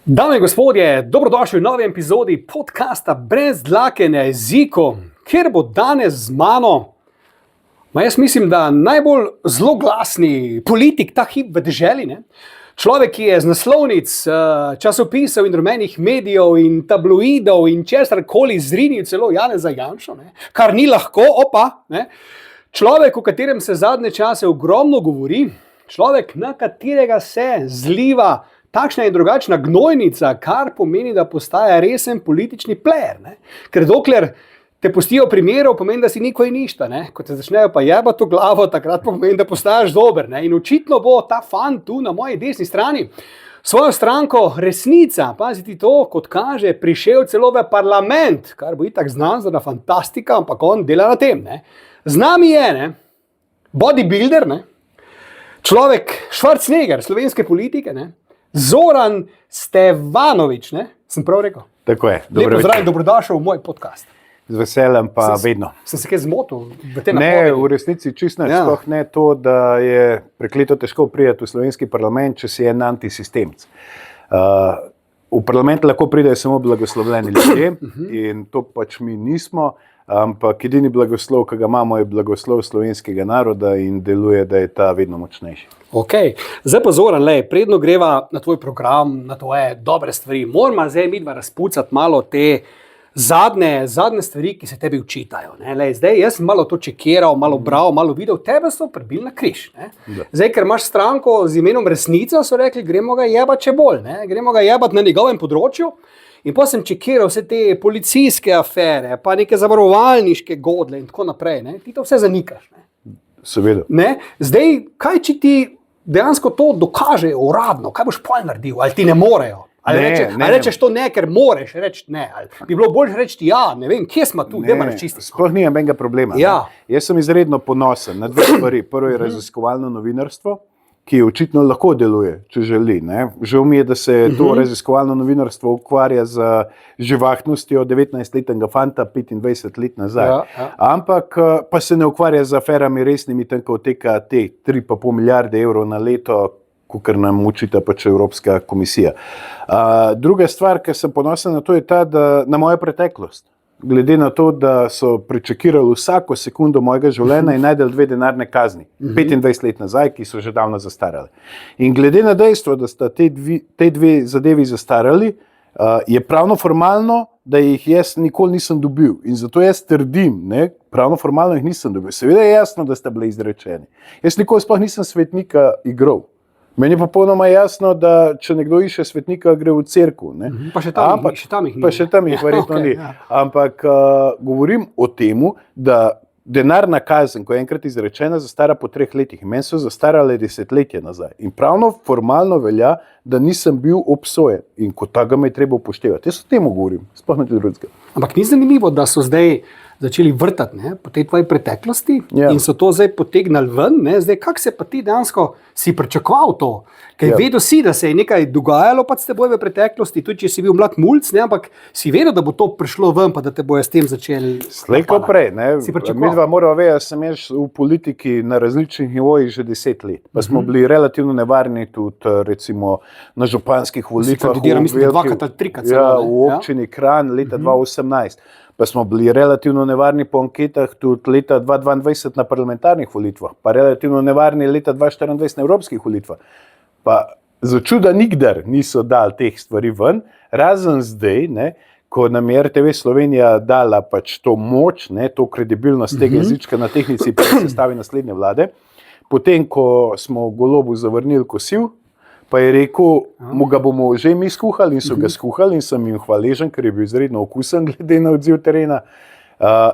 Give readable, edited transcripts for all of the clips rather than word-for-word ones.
Dame in gospodje, dobrodošli v novi epizodi podcasta Brez dlake na jeziku, kjer bo danes z mano, jaz mislim, da najbolj zloglasni politik ta hip v deželi, ne? Človek, ki je z naslovnic časopisov in rumenih medijev in tabloidov in česarkoli zrinil celo Janeza Janšo, ne? Kar ni lahko, ne? Človek, o katerem se zadnje čase ogromno govori, človek, na katerega se zliva takšna in drugačna gnojnica, kar pomeni, da postaja resen politični player, ne? Ker dokler te pustijo primerov, pomeni, da si niko in ništa, ne? Ko te začnejo pa jebati v glavo, takrat pomeni, da postaješ dober, ne? In očitno bo ta fan tu na moji desni strani svojo stranko Resnica, paziti to, kot kaže, prišel celo v parlament, kar bo itak znanstvena fantastika, ampak on dela na tem, ne? Z nami je, ne? Bodybuilder, ne? Človek Schwarzenegger slovenske politike, ne? Zoran Stevanović, ne? Sem prav rekel? Tako je. Lepo zdrav in dobrodošel v moj podcast. Z veseljem pa vedno. Sem se kaj zmotil v te Ne, napovedi? v resnici čisto sploh ne to, da je prekleto težko prijeti v slovenski parlament, če si en antisistemc. V parlament lahko pridejo samo blagoslovljeni ljudje in to pač mi nismo, ampak edini blagoslov, ki ga imamo, je blagoslov slovenskega naroda in deluje, da je ta vedno močnejši. Ok, zdaj pa Zoran, predno greva na tvoj program, na tvoje dobre stvari, moramo zdaj midva razpucati malo te zadnje stvari, ki se tebi učitajo. Zdaj, jaz sem malo to čekiral, malo bral, malo videl, tebe so prebili na križ. Zdaj, ker imaš stranko z imenom Resnica, so rekli, gremo ga jebati še bolj, gremo ga jebati na njegovem področju. In pa sem čekiral vse te policijske afere, pa neke zavarovalniške godle in tako naprej. Ti to vse zanikaš. Seveda. Zdaj, kaj če ti dejansko to dokažejo uradno, kaj boš pol naredil, ali ti ne morejo? Ali rečeš to ne, ker moreš reči ne, ali bi bilo bolj reči ja, ne vem, kje smo tu, ne moreš čisto. Sploh ni nobenega problema. Ja. Jaz sem izredno ponosen na dve stvari. Prvo je raziskovalno novinarstvo, ki očitno lahko deluje, če želi. Žal mi je, da se to raziskovalno novinarstvo ukvarja z živahnostjo 19-letnega fanta 25 let nazaj. Ampak pa se ne ukvarja z aferami resnimi, tam ko teka te 3,5 milijarde evrov na leto, kar nam učita pač Evropska komisija. Druga stvar, ki sem ponosen na to, je ta, da na mojo preteklost. Glede na to, da so prečekirali vsako sekundo mojega življenja in najdeli 2 denarne kazni, 25 let nazaj, ki so že davno zastarali. In glede na dejstvo, da sta te dve zadevi zastarali, je pravno formalno, da jih jaz nikoli nisem dobil. In zato jaz trdim, pravno formalno jih nisem dobil. Seveda je jasno, da sta bili izrečeni. Jaz nikoli sploh nisem svetnika igral. Meni je popolnoma jasno, da če nekdo išče svetnika, gre v cerkev. Pa še tam jih ni. Pa še tam jih verjetno ni. Ampak govorim o tem, da denarna kazen, ko je enkrat izrečena, zastara po 3 letih. Meni so zastarale desetletje nazaj. In pravno formalno velja, da nisem bil obsojen. In kot tako me je treba upoštevati. Jaz o tem govorim, sploh ne drugega. Ampak ni zanimivo, da so zdaj začeli vrtati po tej tvoji preteklosti in so to zdaj potegnali ven. Zdaj, kako se pa ti dejansko si pričakoval to? Ker vedel si, da se je nekaj dogajalo pa s teboj v preteklosti, tudi če si bil mlad mulc, ampak si vedel, da bo to prišlo ven, pa da te bojo s tem začeli. Slej ko prej. Midva morava vedeti, da sem jaz v politiki na različnih nivojih že 10 let. Pa smo bili relativno nevarni tudi recimo na županskih volitvah. Mislim, 2 ali 3 v občini Kranj leta 2018. Pa smo bili relativno nevarni po anketah tudi leta 2022 na parlamentarnih volitvah, pa relativno nevarni leta 2024 na evropskih volitvah. Pa za čuda nikdar niso dali teh stvari ven, razen zdaj, ko nam je RTV Slovenija dala pač to moč, to kredibilnost tega jezička na tehnici pri sestavi naslednje vlade, potem, ko smo Golobu zavrnili kosil, pa je rekel, mu ga bomo že mi skuhali in so ga skuhali in sem jim hvaležen, ker je bil izredno okusen glede na odziv terena.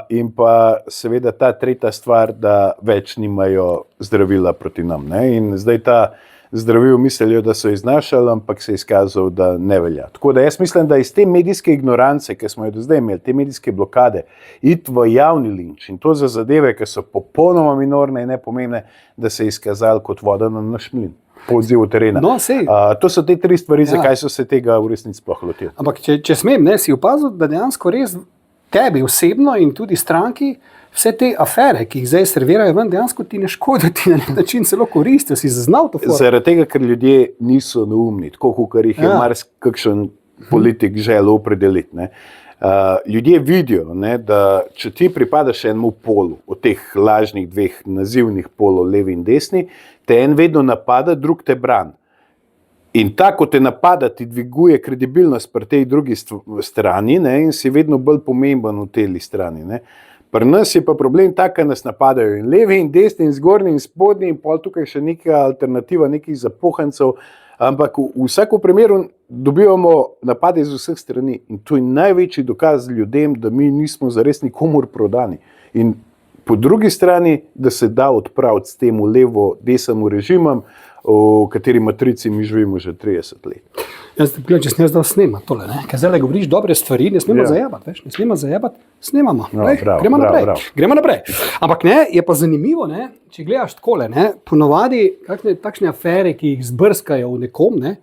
In pa seveda ta tretja stvar, da več nimajo zdravila proti nam. In zdaj ta zdravil mislijo, da so iznašali, ampak se je izkazal, da ne velja. Tako da jaz mislim, da iz te medijske ignorance, ki smo jo do zdaj imeli, te medijske blokade, iti v javni linč in to za zadeve, ki so popolnoma minorne in nepomembne, da se je izkazali kot voda na naš mlin. Po odzivu terena. To so te 3 stvari, zakaj so se tega v resnici sploh lotili. Ampak če smem, si opazil, da dejansko res tebi osebno in tudi stranki vse te afere, ki jih zdaj servirajo ven, dejansko ti ne škodijo, ti na nek način celo koristijo, si zaznal to foro. Zaradi tega, ker ljudje niso neumni, tako kot jih je marsikakšen politik želel opredeliti. Ne. Ljudje vidijo, ne, da če ti pripadaš enemu polu, od teh lažnih dveh nazivnih polov, levi in desni, te en vedno napada, drug te brani. In tako te napada, ti dviguje kredibilnost pri tej drugi strani, ne, in si vedno bolj pomemben v tej strani. Ne. Pri nas je pa problem tak, da nas napadajo in levi in desni in zgornji in spodnji in pol tukaj še neka alternativa, nekih zapohancev, ampak v vsakem primeru dobivamo napade iz vseh strani in to je največji dokaz ljudem, da mi nismo zares nikomur prodani. In po drugi strani, da se da odpraviti s tem levo-desnim režimom, v kateri matrici mi živimo že 30 let. Jaz te pogledam, če sem jaz dal snemati tole, ne? Ker zdaj govoriš dobre stvari, ne smemo zajebati, veš, ne smemo zajebati, snemamo. Gremo naprej. Ampak ne, je pa zanimivo, ne, če gledaš takole, ne, ponovadi takšne afere, ki jih zbrskajo v nekom, ne,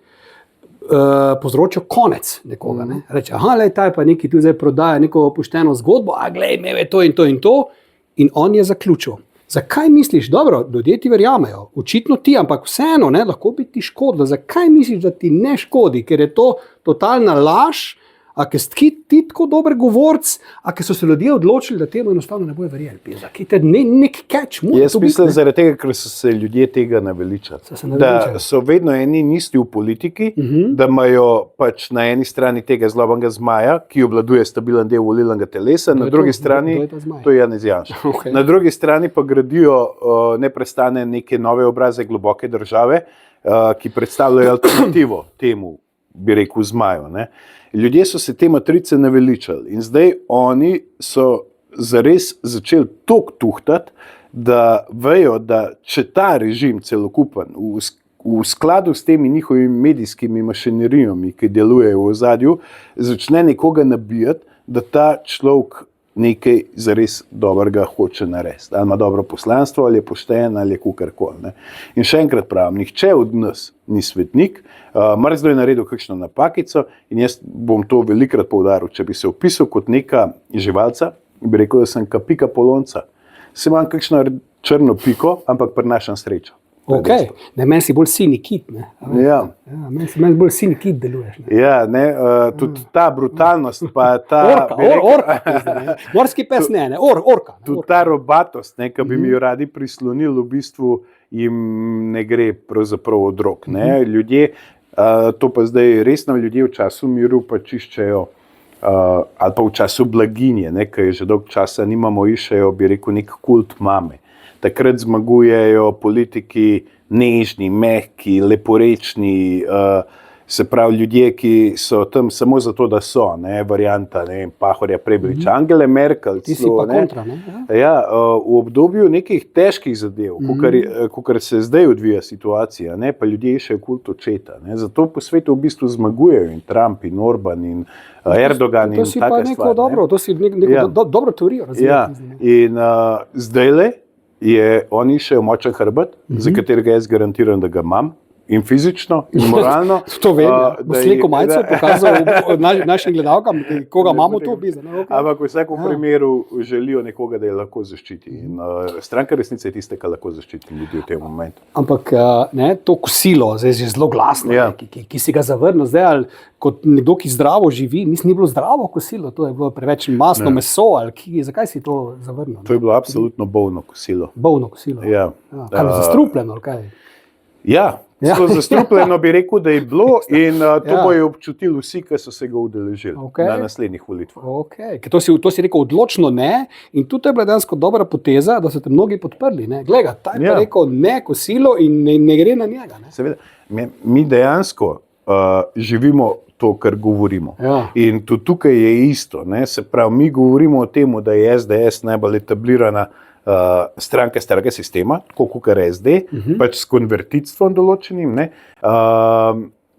povzročijo konec nekoga. Ne. Reče, ta je pa neki tu zdaj prodaja neko pošteno zgodbo, glej, imel je to in to in to, in on je zaključil. Zakaj misliš, dobro, ljudje ti verjamejo, očitno ti, ampak vseeno, ne, lahko bi ti škodilo. Zakaj misliš, da ti ne škodi? Ker je to totalna laž, a ker si ti tako dober govorc, a ker so se ljudje odločili, da temu enostavno ne bojo verjeli. Zakaj te nek catch mora to biti? Jaz mislim zaradi tega, ker so se ljudje tega naveličali. Da so vedno eni in isti v politiki, da imajo pač na eni strani tega zlobnega zmaja, ki obvladuje stabilen del volilnega telesa, na drugi strani, to je Janez Janša. Na drugi strani pa gradijo neprestane neke nove obraze globoke države, ki predstavljajo alternativo temu, bi rekel, zmaju. Ne. Ljudje so se te matrice naveličali in zdaj oni so zares začeli toliko tuhtati, da vejo, da če ta režim celokupen v skladu s temi njihovimi medijskimi mašinerijami, ki delujejo v ozadju, začne nekoga nabijati, da ta človek nekaj zares dobrega hoče narediti. Ali ima dobro poslanstvo, ali je pošten, ali je kakorkoli. In še enkrat pravim, nihče od nas ni svetnik, marsikdo je naredil kakšno napakico in jaz bom to velikrat poudaril. Če bi se opisal kot neka živalca, bi rekel, da sem pika polonca. Se imam kakšno črno piko, ampak prinašam srečo. Okay. Ne, meni si bolj sini kit. Meni bolj sini kit deluješ. Ne? Tudi ta brutalnost, pa ta... Orka. Morski pes orka. Tudi ta robatost, ki bi mi jo radi prislonili, v bistvu jim ne gre pravzaprav od rok. Ljudje, to pa zdaj resno ljudje v času miru pa čiščejo, ali pa v času blaginje, ki je že dolgo časa nimamo, iščejo, bi rekel, nek kult mame. Takrat zmagujejo politiki nežni, mehki, leporečni, se pravi ljudje, ki so tam samo zato, da so, varianta Pahorja, Prebiliča, Angele Merkel. Ti si pa kontra, ne? V obdobju nekih težkih zadev, kakor se zdaj odvija situacija, pa ljudje iščejo kult očeta. Zato po svetu v bistvu zmagujejo in Trump in Orban in Erdogan in taka stvar. To si neko dobro teorijo razumeti. In zdajle oni iščejo močen hrbet, za katerega jaz garantiram, da ga imam, in fizično, in moralno. To vem, bo sliko majco pokazal našim gledalkam, koga imamo tu. Ampak v vsakem primeru želijo nekoga, da je lahko zaščiti. In stranka resnice je tiste, ki lahko zaščiti ljudi v tem momentu. Ampak to kosilo, zdaj je zelo glasno, ki si ga zavrnil zdaj, ali kot nekdo, ki zdravo živi, mislim, ni bilo zdravo kosilo, to je bilo preveč masno meso, ali zakaj si to zavrnil? To je bilo absolutno bolno kosilo. Bolno kosilo? Ja. Kaj je zastrupljeno, ali kaj? Ja. Zastrupljeno bi rekel, da je bilo in to bojo občutili vsi, ki so se ga udeležili na naslednjih volitvah. To si rekel odločno ne in tudi je bila dejansko dobra poteza, da so te mnogi podprli. Glej, ta je pa rekel ne kosilo in ne gre na njega. Seveda, mi dejansko živimo to, kar govorimo. In tudi tukaj je isto. Se pravi, mi govorimo o tem, da je SDS najbolj etablirana stranka starega sistema, tako kot je SD, pač s konvertitstvom določenim.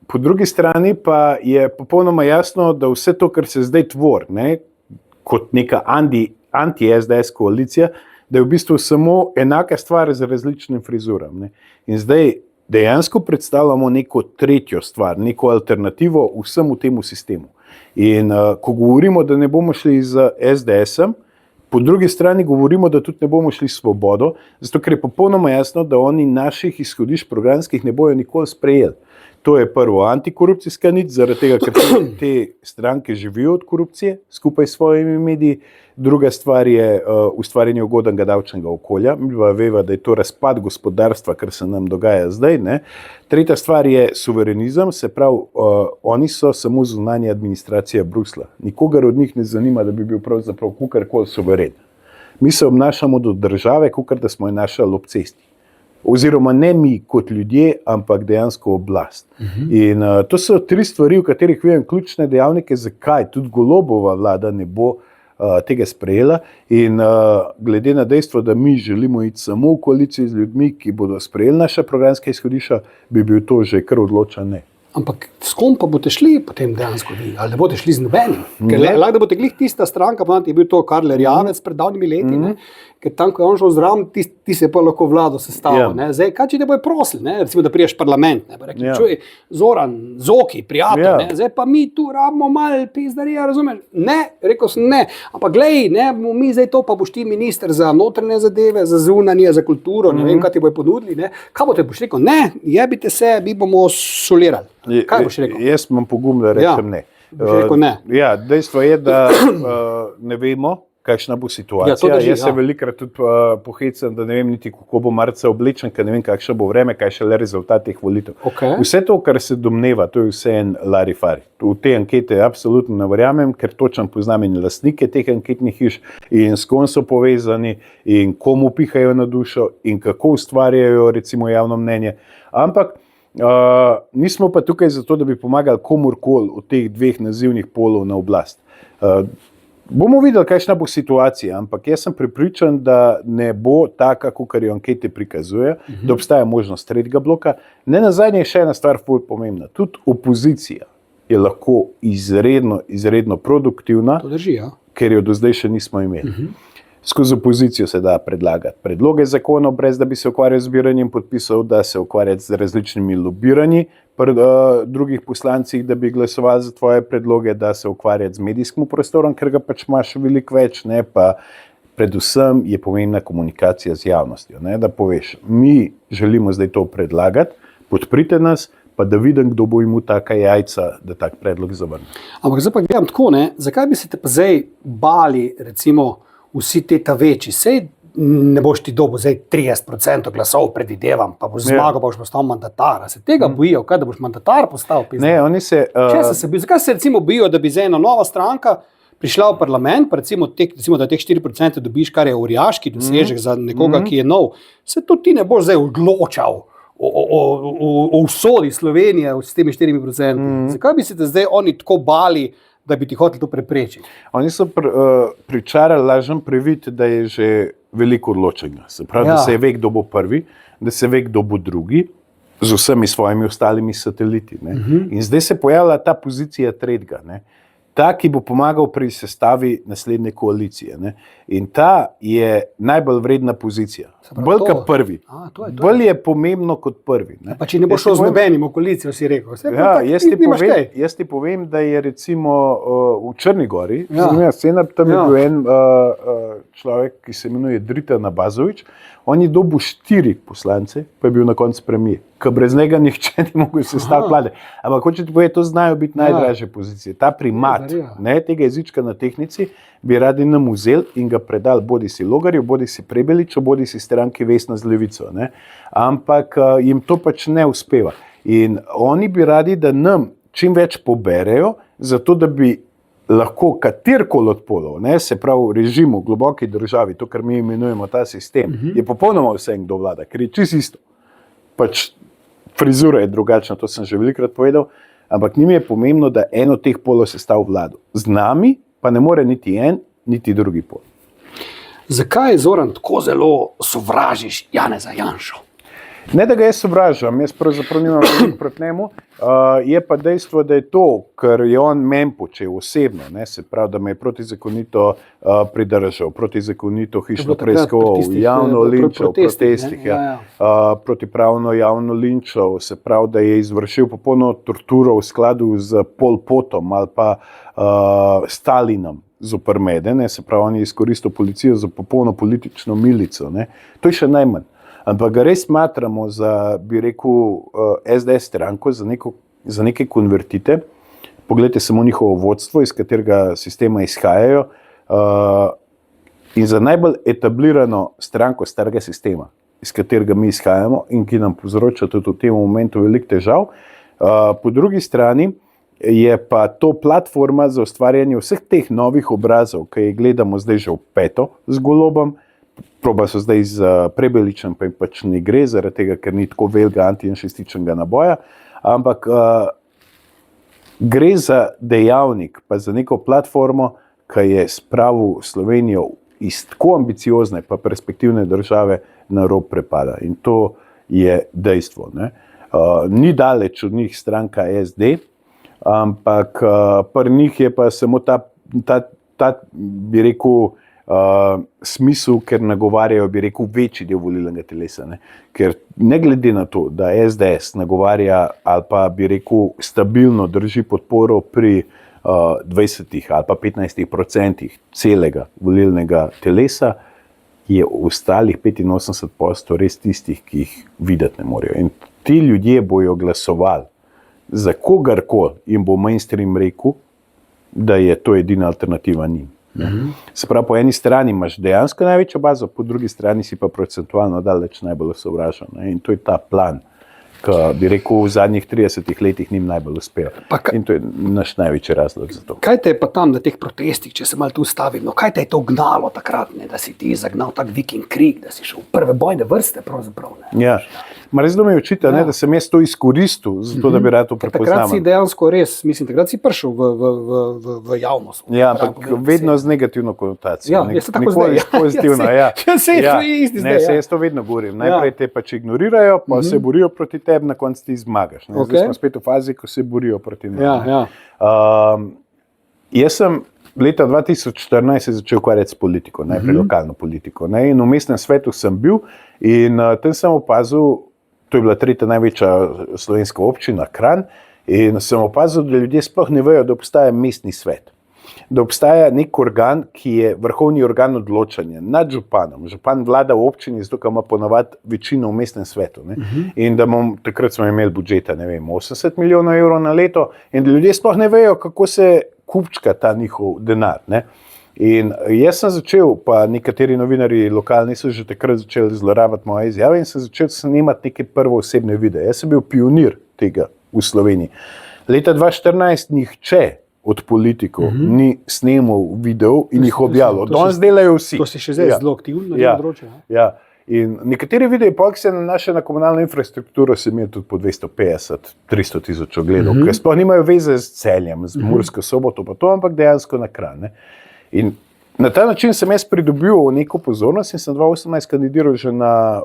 Po drugi strani pa je popolnoma jasno, da vse to, kar se zdaj tvori, kot neka anti-SDS koalicija, da je v bistvu samo enaka stvar z različnim frizuram. In zdaj dejansko predstavljamo neko tretjo stvar, neko alternativo vsemu temu sistemu. In ko govorimo, da ne bomo šli z SDS-em, Po drugi strani govorimo, da tudi ne bomo šli s svobodo, zato ker je popolnoma jasno, da oni naših izhodišč programskih ne bojo nikoli sprejeli. To je prvo antikorupcijska nit, zaradi tega, ker te stranke živijo od korupcije skupaj s svojimi mediji. Druga stvar je ustvarjanje ugodnega davčnega okolja. Mi pa veva, da je to razpad gospodarstva, kar se nam dogaja zdaj. Ne? Tretja stvar je suverenizem, se pravi, oni so samo zunanja administracija Bruslja. Nikogar od njih ne zanima, da bi bil pravzaprav kakorkoli suveren. Mi se obnašamo do države, kakor da smo jo našli ob cesti. Oziroma ne mi kot ljudje, ampak dejansko oblast. In to so tri stvari, v katerih vidim ključne dejavnike, zakaj tudi Golobova vlada ne bo tega sprejela. In glede na dejstvo, da mi želimo iti samo v koaliciji z ljudmi, ki bodo sprejeli naša programska izhodišča, bi bil to že kar odločen ne. Ampak s kom pa boste šli potem dejansko vi? Ali ne boste šli z nobenim? Ker lahko da boste glih tista stranka, pa je bil to Karl Erjavec pred davnimi leti, ne? Ker tam, ko je on šel zraven, ti se je pa lahko vlado sestavil. Ja. Zdaj, kaj če te bojo prosili, ne? Recimo, da priješ parlament, ne? Pa rekli, čuj, Zoran, Zoki, prijatelj, ne? Zdaj pa mi tu rabimo malo pizdarija, razumeš? Ne, rekel sem ne, ampak glej, ne, mi zdaj to pa boš ti minister za notranje zadeve, za zunanje, za kulturo, ne vem, kaj ti bojo ponudili, ne? Kaj boste boš rekel? Ne, jebite se, mi bomo solirali. Kaj boš rekel? Jaz imam pogum, da rečem ne. Boš rekel ne. Ja, dejstvo je, da ne vemo, kakšna bo situacija. Drži, jaz se velikrat tudi pohecam, da ne vem niti, kako bo marca oblečen, ker ne vem, kakšno bo vreme, kaj še le rezultat teh volitev. Okay. Vse to, kar se domneva, to je vse en larifari. V te ankete absolutno ne verjamem, ker točno poznam in lastnike teh anketnih hiš in s kom so povezani in komu pihajo na dušo in kako ustvarjajo recimo javno mnenje. Ampak nismo pa tukaj zato, da bi pomagali komurkoli od teh dveh nazivnih polov na oblast. Bomo videli, kakšna bo situacija, ampak jaz sem prepričan, da ne bo taka, kakor jo ankete prikazujejo, da obstaja možnost tretjega bloka. Ne nazadnje je še ena stvar ful pomembna. Tudi opozicija je lahko izredno produktivna, To drži, ja. ker jo do zdaj še nismo imeli. Skozi opozicijo se da predlagati predloge zakonov, brez da bi se ukvarjal z zbiranjem podpisov, da se ukvarjati z različnimi lobiranji drugih poslancih, da bi glasovali za tvoje predloge, da se ukvarjati z medijskim prostorom, ker ga pač imaš veliko več, ne, pa predvsem je pomembna komunikacija z javnostjo, ne, da poveš, mi želimo zdaj to predlagati, podprite nas, pa da vidim, kdo bo imel taka jajca, da tak predlog zavrne. Ampak zdaj pa gledam tako, ne, zakaj bi se te pa zdaj bali, recimo, vsi te ta večji, sej ne boš ti dobil zdaj 30% glasov, predvidevam, pa boš zmagal, pa boš postal mandatar. Se tega bojijo, kaj, da boš mandatar postal? Ne, oni se... Zakaj se recimo bojijo, da bi zdaj ena nova stranka prišla v parlament, pa recimo da teh 4% dobiš, kar je orjaški dosežek za nekoga, ki je nov, se to ti ne boš zdaj odločal o usodi Slovenije s temi 4%. Zakaj bi se te zdaj oni tako bali, da bi ti hoteli to preprečiti? Oni so pričarali lažen previd, da je že veliko odločenja. Se pravi, da se ve, kdo bo prvi, da se ve, kdo bo drugi, z vsemi svojimi ostalimi sateliti. Ne? In zdaj se pojavlja ta pozicija tretjega, ne? Ta, ki bo pomagal pri sestavi naslednje koalicije. Ne? In ta je najbolj vredna pozicija. Bolj kot prvi. Bolj je pomembno kot prvi. Ne? Pa če ne bo šel z nobenim v koalicijo, si rekel. Jaz ti povem, da je recimo v Črni Gori, tam je bil en človek, ki se imenuje Dritan Abazović, on je dobil 4 poslance, pa je bil na koncu premier. Ker brez njega nihče ni mogel sestaviti vlade. Ampak hočete povedati, to znajo biti najdražje pozicije. Ta primat tega jezička na tehnici bi radi nam vzeli in ga predali bodi si Logarju, bodi si Prebeliču, bodi si stranki Vesna z Levico. Ne? Ampak jim to pač ne uspeva. In oni bi radi, da nam čim več poberejo, zato da bi lahko katerkoli od polov, ne, se pravi v režimu, globoki državi, to, kar mi imenujemo ta sistem, je popolnoma vse, kdo vlada, ker je čisto isto. Pač frizura je drugačna, to sem že velikokrat povedal, ampak njim je pomembno, da eno od teh polov sestavi vlado. Z nami pa ne more niti en, niti drugi pol. Zakaj, Zoran, tako zelo sovražiš Janeza Janšo? Ne, da ga jaz sovražam, jaz pravzaprav nimam veliko proti njemu, je pa dejstvo, da je to, kar je on meni počel osebno, ne, se pravi, da me je protizakonito pridržal, protizakonito hišno preiskoval, javno linčal, protestih, protipravno javno linčal, se pravi, da je izvršil popolno torturo v skladu z Pol Potom ali pa Stalinom zoper mene, ne, se pravi, on je izkoristil policijo za popolno politično milico, ne. To je še najmanj. Ampak ga res smatramo za, bi rekel, SDS stranko, za neke konvertite. Poglejte samo njihovo vodstvo, iz katerega sistema izhajajo, in za najbolj etablirano stranko starega sistema, iz katerega mi izhajamo in ki nam povzroča tudi v tem momentu veliko težav. Po drugi strani je pa to platforma za ustvarjanje vseh teh novih obrazov, ki jih gledamo zdaj že v peto z Golobom. Proba so zdaj z Prebeličem, pa jim pač ne gre, zaradi tega, ker ni tako velikega antijanšističnega naboja, ampak gre za dejavnik, pa za neko platformo, ki je spravil Slovenijo iz tako ambiciozne pa perspektivne države na rob prepada. In to je dejstvo, ne. Ni daleč od njih stranka SD, ampak pri njih je pa samo ta bi rekel, smisel, ker nagovarjajo, bi rekel, večji del volilnega telesa. Ne? Ker ne glede na to, da SDS nagovarja ali pa, bi rekel, stabilno drži podporo pri 20 ali pa 15% celega volilnega telesa, je ostalih 85% res tistih, ki jih videti ne morejo. In ti ljudje bojo glasovali za kogarkoli in bo mainstream rekel, da je to edina alternativa njim. Se pravi, po eni strani imaš dejansko največjo bazo, po drugi strani si pa procentualno daleč najbolj sovražen. In to je ta plan, ki bi rekel v zadnjih 30 letih njim najbolj uspel. In to je naš največji razlog za to. Kaj te je pa tam na teh protestih, če se malo tu ustavim, no, kaj te je to gnalo takrat, ne, da si ti zagnal tak viking krik, da si šel v prve bojne vrste pravzaprav? Ne? Ja. Res do me očita, da sem jaz to izkoristil, zato da bi rad to prepoznal. Takrat si dejansko res, mislim, takrat si prišel v javnost. Ja, ampak vedno z negativno konotacijo. Ja, jaz se tako zdaj. Pozitivno, jaz to vedno govorim. Najprej te pač ignorirajo, pa se borijo proti tebi, na koncu ti zmagaš. Zdaj smo spet v fazi, ko se borijo proti nam. Jaz sem leta 2014 začel ukvarjati s politiko, najprej lokalno politiko. In v mestnem svetu sem bil in tam sem opazil, to je bila tretja največja slovenska občina, Kranj, in sem opazil, da ljudje sploh ne vejo, da obstaja mestni svet. Da obstaja nek organ, ki je vrhovni organ odločanja nad županom. Župan vlada v občini, zato ima ponavadi večino v mestnem svetu. Ne? In da takrat smo imeli budžeta, ne vem, 80 milijonov evrov na leto in da ljudje sploh ne vejo, kako se kupčka ta njihov denar. Ne? In jaz sem začel, pa nekateri novinarji lokalni so že takrat začeli zlorabiti moje izjave in sem začel snemati neke prvoosebne videe. Jaz sem bil pionir tega v Sloveniji. Leta 2014 nihče od politikov ni snemal videov in jih objavil. Danes delajo vsi. To si še zdaj zelo aktivno na tem področju. Ja. In nekateri videi, pa ki se nanašajo na komunalno infrastrukturo, se imeli tudi po 250-300 tisoč ogledov, ker sploh nimajo veze z Celjem, z Mursko Soboto, pa to, ampak dejansko na Kranj. In na ta način sem jaz pridobil neko pozornost in sem 2018 kandidiral že na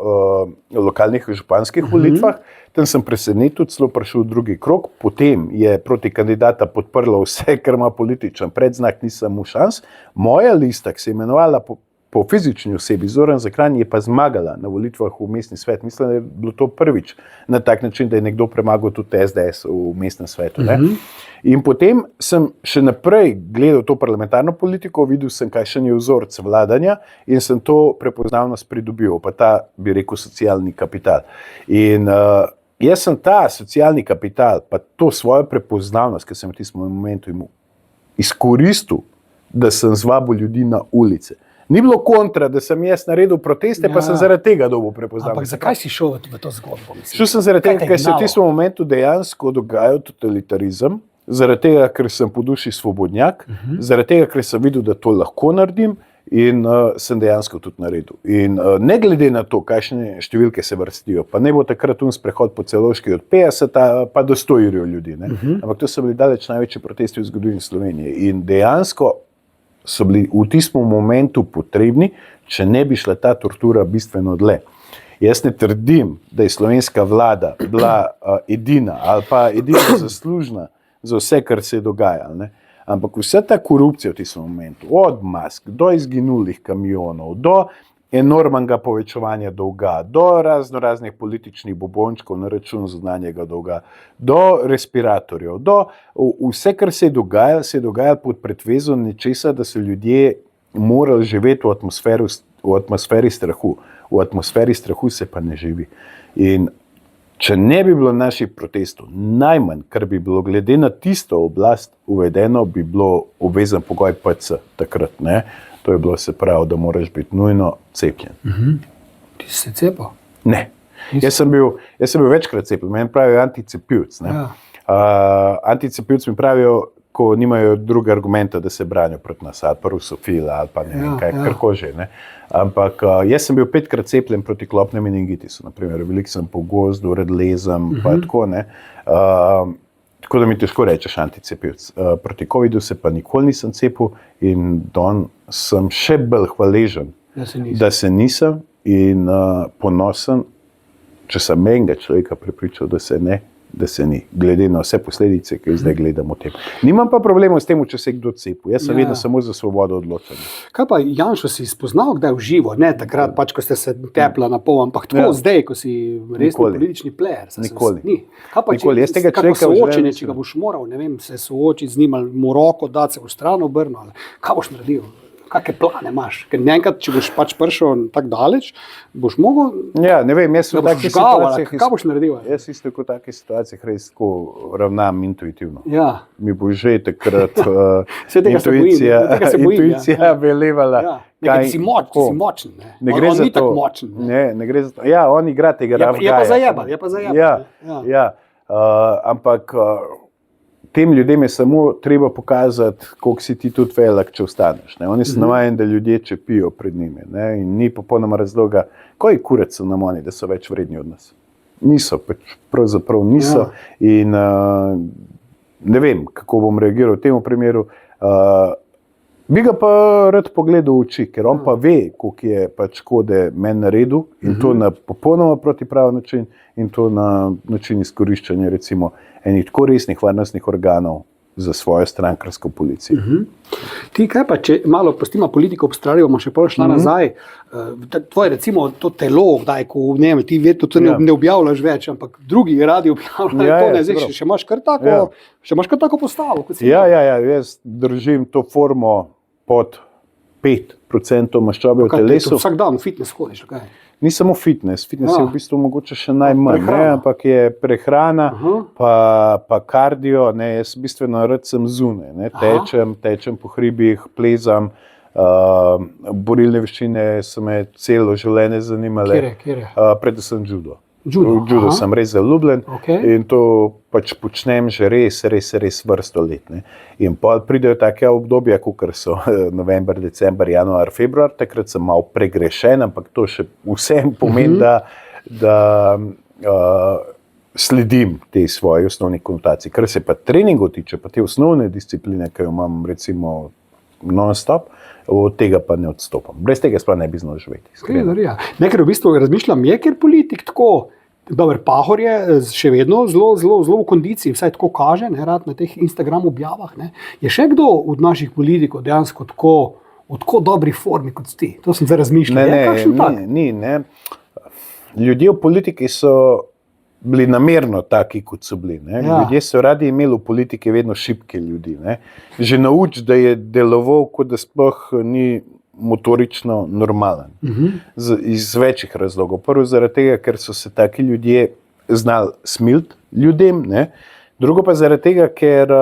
lokalnih županskih volitvah. Tam sem presenetil, celo prišel v drugi krog, potem je proti kandidata podprlo vse, kar ima političen predznak, nisem mu šans. Moja lista, ki se je imenovala po fizični osebi Zoran Zakranj, je pa zmagala na volitvah v mestni svet. Mislim, da je bilo to prvič na tak način, da je nekdo premagal tudi SDS v mestnem svetu. In potem sem še naprej gledal to parlamentarno politiko, videl sem, kakšen je vzorec vladanja in sem to prepoznavnost pridobil, pa ta, bi rekel, socialni kapital. In jaz sem ta socialni kapital, pa to svojo prepoznavnost, ki sem v tistem momentu imel, izkoristil, da sem zvabil ljudi na ulice. Ni bilo kontra, da sem jaz naredil proteste, pa sem zaradi tega dobil prepoznavnost. Ampak zakaj si šel v to zgodbo? Šel sem zaradi tega, ker se v tistem momentu dejansko dogajal totalitarizem, zaradi tega, ker sem po duši svobodnjak, zaradi tega, ker sem videl, da to lahko naredim in sem dejansko tudi naredil. In ne glede na to, kakšne številke se vrstijo, pa ne bo takrat sprehod po Celovški od 50 pa do 100 ljudi. Ampak to so bili daleč največji protesti v zgodovini Slovenije. In dejansko so bili v tistem momentu potrebni, če ne bi šla ta tortura bistveno dlje. Jaz ne trdim, da je slovenska vlada bila edina ali pa edina zaslužna za vse, kar se je dogajalo. Ne? Ampak vsa ta korupcija v tistem momentu, od mask, do izginulih kamionov, do enormnega povečevanja dolga, do raznih političnih bobončkov na račun zunanjega dolga, do respiratorjev, do vse, kar se je dogajalo pod pretvezo nečesa, da so ljudje morali živeti v atmosferi strahu. V atmosferi strahu se pa ne živi. In če ne bi bilo naših protestov, najmanj, kar bi bilo glede na tisto oblast uvedeno, bi bilo obvezen pogoj PC takrat. Ne? To je bilo, se pravi, da moraš biti nujno cepljen. Ti si se cepil? Ne. Jaz sem bil večkrat cepljen, meni pravijo anticepivc. Ja. Anticepivc mi pravijo, ko nimajo druge argumenta, da se branijo proti nas, ali pa rusofila, ali pa ne vem kaj, karko že. Ne? Ampak jaz sem bil 5krat cepljen proti klopnem meningitisu, naprimer, veliko sem po gozdu, redlezem, pa tako, ne. Tako da mi težko rečeš anticepivc. Proti covidu se pa nikoli nisem cepil in don sem še bolj hvaležen, da se nisem in ponosen, če sem enega človeka prepričal, da se ne, da se ni, glede na vse posledice, ki jih zdaj gledamo tem. Nimam pa problemov s tem, če se kdo cepil. Jaz sem vedno samo za svobodo odločanja. Kaj pa Janšo si spoznal, kdaj v živo? Ne takrat, pač, ko ste se tepla na pol, ampak tako zdaj, ko si resni politični player. Nikoli. Kaj pa, kako soočenje, če ga boš moral, ne vem, se soočiti z njim, ali mu roko dati, se v stran obrnil, kaj boš naredil? Kakšne plane imaš? Ker enkrat, če boš pač prišel tako daleč, boš mogel... Ja, ne vem, jaz v takih situacijah... Kaj boš naredil? Jaz isto v takih situacijah res tako ravnam intuitivno. Ja. Mi bo že takrat intuicija velevala. Ti si močen. Ne gre za to. Ne gre za to. Ja, on igra tega ravgaja. Je pa zajebal. Ja, ampak... Tem ljudem je samo treba pokazati, koliko si ti tudi velik, če ostaneš. Ne? Oni so navajeni, da ljudje čepijo pred njimi. Ne? In ni popolnoma razloga, koji kurac so nam oni, da so več vredni od nas. Niso, pravzaprav niso. Ja. In ne vem, kako bom reagiral v tem primeru. Bi ga pa rad pogledal v oči, ker on pa ve, koliko je pač škode meni naredil in to na popolnoma protipravi način in to na način izkoriščanja recimo enih tako resnih varnostnih organov za svojo strankarsko policijo. Ti kaj pa, če malo pustimo politiko ob strani, bomo še pol šla nazaj, tvoje recimo to telo, kdaj, ko ne vem, ti ne objavljaš več, ampak drugi radi objavljajo to, ne, zdaj še imaš kar tako postavo. Ja, jaz držim to formo pod 5% maščobe v telesu. Vsak dan fitness hodiš, kaj? Ni samo fitness je v bistvu mogoče še najmanj, ampak je prehrana, pa kardio, ne, jaz bistveno rad sem zunaj, ne, tečem po hribih, plezam, borilne veščine so me celo življenje zanimale. Kjere? Predvsem judo. Judo sem res zaljubljen in to pač počnem že res vrsto let. Ne. In pa pridejo take obdobja, kakor so november, december, januar, februar, takrat sem malo pregrešen, ampak to še vsem pomeni, da sledim tej svoji osnovni konotaciji. Kar se pa treningov tiče, pa te osnovne discipline, ki jo imam recimo non-stop, od tega pa ne odstopam. Brez tega sploh ne bi znal živeti. Nekaj v bistvu razmišljam, je ker politik tako, dober Pahor je še vedno zelo v kondiciji, vsaj tako kaže, ne, rad na teh Instagram objavah. Ne. Je še kdo od naših politikov dejansko v tako dobri formi kot ti? To sem zdaj razmišljal. Ne. Ljudje v politiki so bili namerno taki, kot so bili. Ne? Ja. Ljudje so radi imeli v politiki vedno šibke ljudi. Ne? Že nauč, da je deloval, kot da sploh ni motorično normalen. Iz večjih razlogov. Prvo zaradi tega, ker so se taki ljudje znali smiliti ljudem. Ne? Drugo pa zaradi tega, ker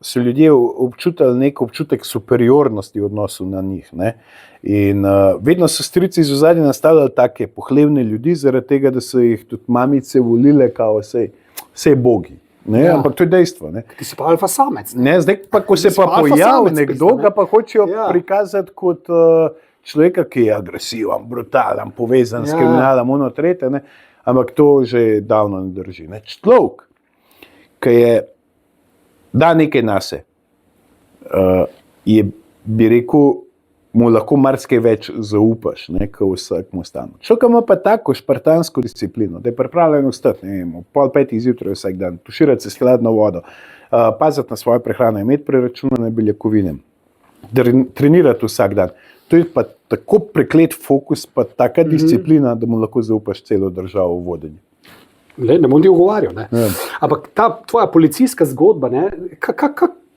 so ljudje občutili nek občutek superiornosti v odnosu na njih. Ne? In vedno so strici iz ozadja nastavljali take pohlevne ljudi, zaradi tega, da so jih tudi mamice volile, kao vse bogi. Ampak to je dejstvo. Ne? Ti si pa alfa samec. Zdaj pa, ko se pa pojavi nekdo, ga pa hočejo prikazati kot človeka, ki je agresivan, brutalen, povezan s kriminalom, ono tretje. Ne? Ampak to že davno ne drži. Ne? Človek, ki je da nekaj nase, je, bi rekel, mu lahko marsikaj več zaupaš, ne, kot vsakmu stanu. Človek ima pa tako špartansko disciplino, da je pripravljen vstati, ne vem, ob 4:30 zjutraj vsak dan, tuširati se s hladno vodo, paziti na svojo prehrano, imeti preračunane beljakovine, trenirati vsak dan. To je pa tako preklet fokus, pa taka disciplina, da mu lahko zaupaš celo državo v vodenju. Ne bom ti ogovarjal. Ampak ta tvoja policijska zgodba,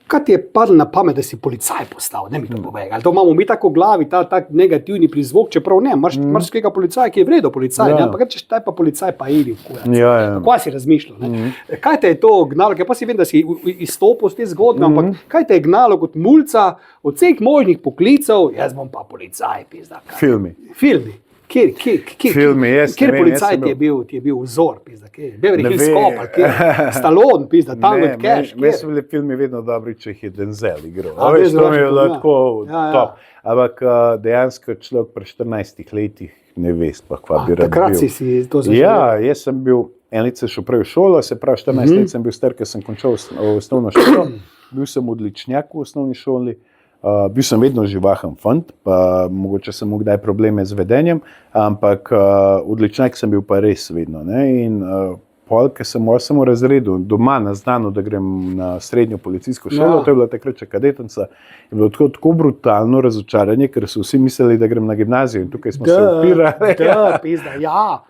kaj ti je padlo na pamet, da si policaj postal? Ne mi to povej. Ali to imamo mi tako v glavi, ta negativni prizvok, čeprav ne, imaš kakega policaja, ki je vredo policaj, ampak rečeš, taj pa policaj pa ili. Kaj si razmišljal? Kaj te je to gnalo? Pa si vem, da si izstopil z te zgodbe, ampak kaj te je gnalo kot mulca od vseh možnih poklicev? Jaz bom pa policaj, pizda. Filmi. Kjer policaj ti je bil vzor, pizda? Beverly Hills Cop, Stallone, pizda, Tango and Cash. Meni so bili filmi vedno dobri, če jih je Denzel igral. To mi je bilo tako top. Ampak dejansko človek pri 14 letih ne ve sploh, kva bi rad bil. Takrat si to zaželel? Ja, jaz sem bil, en let sem šel prej v šolo, se pravi 14 let sem bil star, ker sem končal osnovno šolo. Bil sem odličnjak v osnovni šoli. Bil sem vedno živahen fant, pa mogoče sem imel kdaj probleme z vedenjem, ampak odličnjak sem bil pa res vedno. Ne? In pol, ker sem v 8. razredu doma naznanil, da grem na srednjo policijsko šolo, to je bila takrat še kadetenca, je bilo tako brutalno razočaranje, ker so vsi mislili, da grem na gimnazijo in tukaj smo se upirali.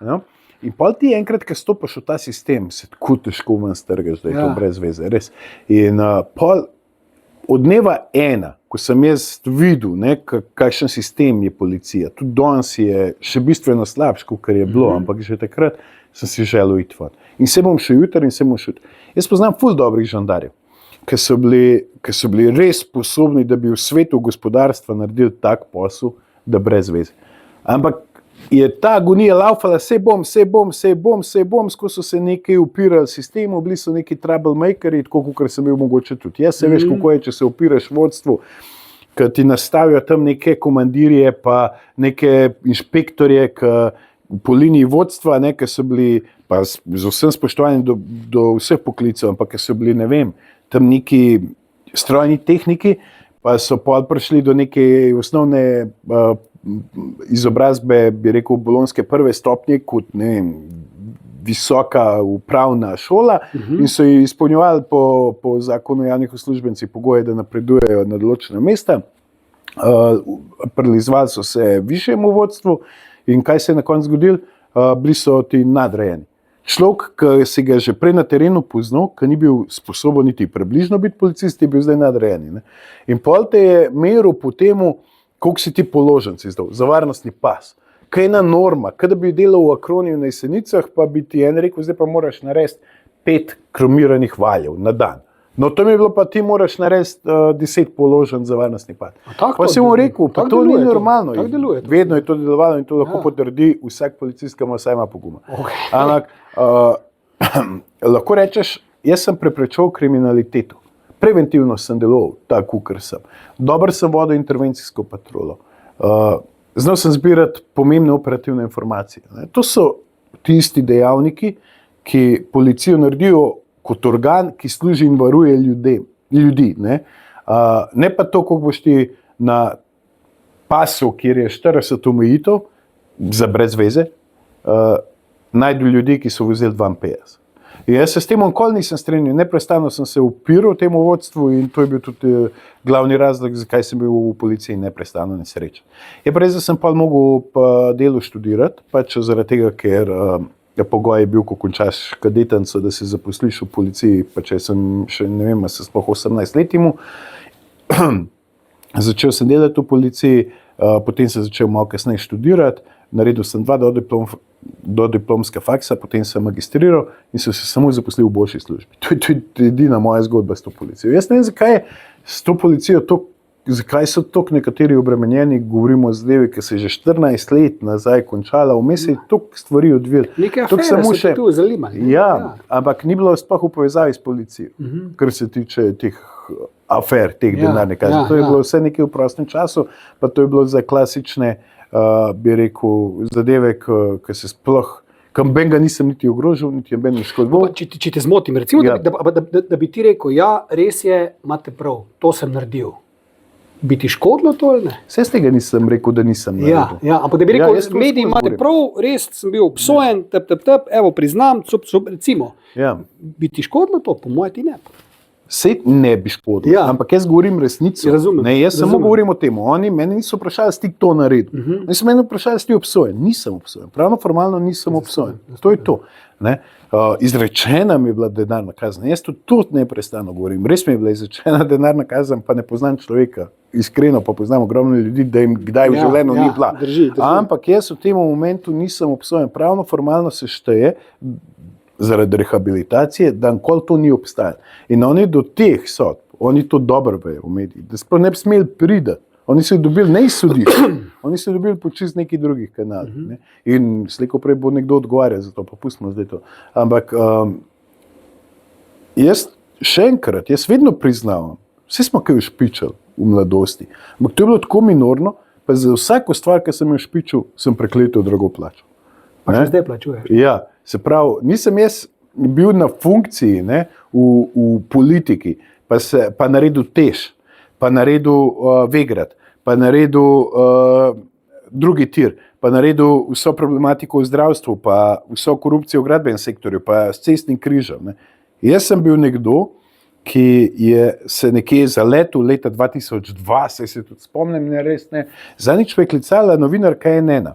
No? In pol ti enkrat, ko stopaš v ta sistem, se tako težko ven strgaš, da je to brez veze, res. In pol od dneva 1, ko sem jaz videl, kakšen sistem je policija, tudi danes je še bistveno slabš, kot je bilo, ampak že takrat sem si želel iti ven. In se bom šel jutri in se bom šel. Jaz poznam ful dobrih žandarjev, ki so bili res sposobni, da bi v svetu gospodarstva naredili tak posel, da brez veze. Ampak je ta agonija laufala, sej bom, skozi so se nekaj upirali sistemu, bili so neki troublemakeri, tako kot sem bil mogoče tudi. Jaz se veš, kako je, če se upiraš vodstvu, ki ti nastavijo tam neke komandirje, pa neke inšpektorje, po liniji vodstva, ki so bili, pa z vsem spoštovanjem do vseh poklicev, ampak ki so bili, ne vem, tam neki strojni tehniki, pa so prišli do neke osnovne izobrazbe, bi rekel, bolonjske prve stopnje, kot ne vem, visoka upravna šola in so jih izpolnjevali po zakonu o javnih uslužbencih pogoje, da napredujejo na določena mesta. Prilizvali so se višjemu vodstvu in kaj se je na koncu zgodilo? Bili so ti nadrejeni. Človek, ki si ga že prej na terenu poznal, ki ni bil sposoben niti približno biti policist, je bil zdaj nadrejeni. Ne? In pol te je meril po temu, koliko si ti položen si izdal, za varnostni pas. Kaj je ena norma, kada bi delal v Akroniju na Jesenicah, pa bi ti en rekel, zdaj pa moraš narediti 5 kromiranih valjev na dan. No, to mi je bilo pa, ti moraš narediti 10 položen za varnostni pas. Pa si mu rekel, pa to ni normalno. Vedno je to delovalo in to lahko potrdi vsak policist, ki ima vsaj ima poguma. Ampak lahko rečeš, jaz sem preprečeval kriminaliteto. Preventivno sem deloval, tako kot sem. Dobro sem vodil intervencijsko patrolo. Znal sem zbirati pomembne operativne informacije. To so tisti dejavniki, ki policijo naredijo kot organ, ki služi in varuje ljudi. Ne pa to, kako boš ti na pasu, kjer je 40 omejitev, za brez veze, najdu ljudi, ki so vzeli 52. In jaz se s tem nikoli nisem strinjal, neprestano sem se upiral temu vodstvu in to je bil tudi glavni razlog, zakaj sem bil v policiji neprestano nesrečen. Je pa res, da sem pa mogel delo študirati, pač zaradi tega, ker pogoj je bil, ko končaš kadetenco, da se zaposliš v policiji, pa če sem še, ne vem, se sploh 18 let imel. Začel sem delati v policiji, potem sem začel malo kasneje študirati, naredil sem 2 dodiplomska faksa, potem sem magistriral in sem se samo zaposlil v boljši službi. To je edina moja zgodba s to policijo. Jaz ne vem, zakaj je s to policijo zakaj so toliko nekateri obremenjeni, govorimo o zadevi, ki se je že 14 let nazaj končala, vmes je toliko stvari odvijalo. Neke afere so te tu zalimali. Ja, ampak ni bilo sploh v povezavi s policijo, kar se tiče teh afer, teh denarnih kazni. To je bilo vse nekaj v prostem času, pa to je bilo za klasične, bi rekel, zadeve, ki se sploh, kam ben ga nisem niti ogrožil, niti ben ne škodoval. Če te zmotim, recimo, da bi ti rekel, ja, res je, imate prav, to sem naredil. Bi ti škodilo to ali ne? Vse z tega nisem rekel, da nisem naredil. Ja, ampak da bi rekel, jaz to mediji skozi imate govorim. prav, res sem bil obsojen, evo priznam, recimo. Ja. Bi ti škodilo to? Po mojem ti ne. Sej ne bi škodilo, Ja. ampak jaz govorim resnico. Razumem, Ne, jaz samo razumem. govorim o tem. Oni meni niso vprašali, si ti to naredil. Oni so meni vprašali, si ti obsojen. Nisem obsojen. Pravno formalno nisem obsojen. To je to. Ne? Izrečena mi je bila denarna kazen. Jaz to neprestano govorim. Res mi je bila izrečena denarna kazen, pa ne poznam človeka. Iskreno pa poznam ogromno ljudi, da jim kdaj v življenju ni bila. Drži. Ampak jaz v tem momentu nisem obsojen. Pravno formalno se šteje zaradi rehabilitacije, da nikoli to ni obstajalo. In oni do teh sodb, oni to dobro vejo v medijih, da sploh ne bi smeli priti. Oni so jih dobili ne iz sodišča, oni so jih dobili po čist nekih drugih kanalih. Ne? In slejko prej bo nekdo odgovarjal za to, pa pustimo zdaj to. Ampak jaz še enkrat, jaz vedno priznavam, vsi smo kaj ušpičali v mladosti, ampak to je bilo tako minorno, pa za vsako stvar, ki sem jo špičil, sem prekleto drago plačal. Pa še zdaj plačuješ. Ja, se pravi, nisem jaz bil na funkciji, ne, v politiki, pa naredil Teš, pa naredil Vegrad, pa naredil drugi tir, pa naredil vso problematiko v zdravstvu, pa vso korupcijo v gradbenem sektorju, pa s cestnim križem. Ne. Jaz sem bil nekdo, ki je se nekje zaletel leta 2002, se tudi spomnim, ne res ne, zadnjič me je klicala novinarka NN.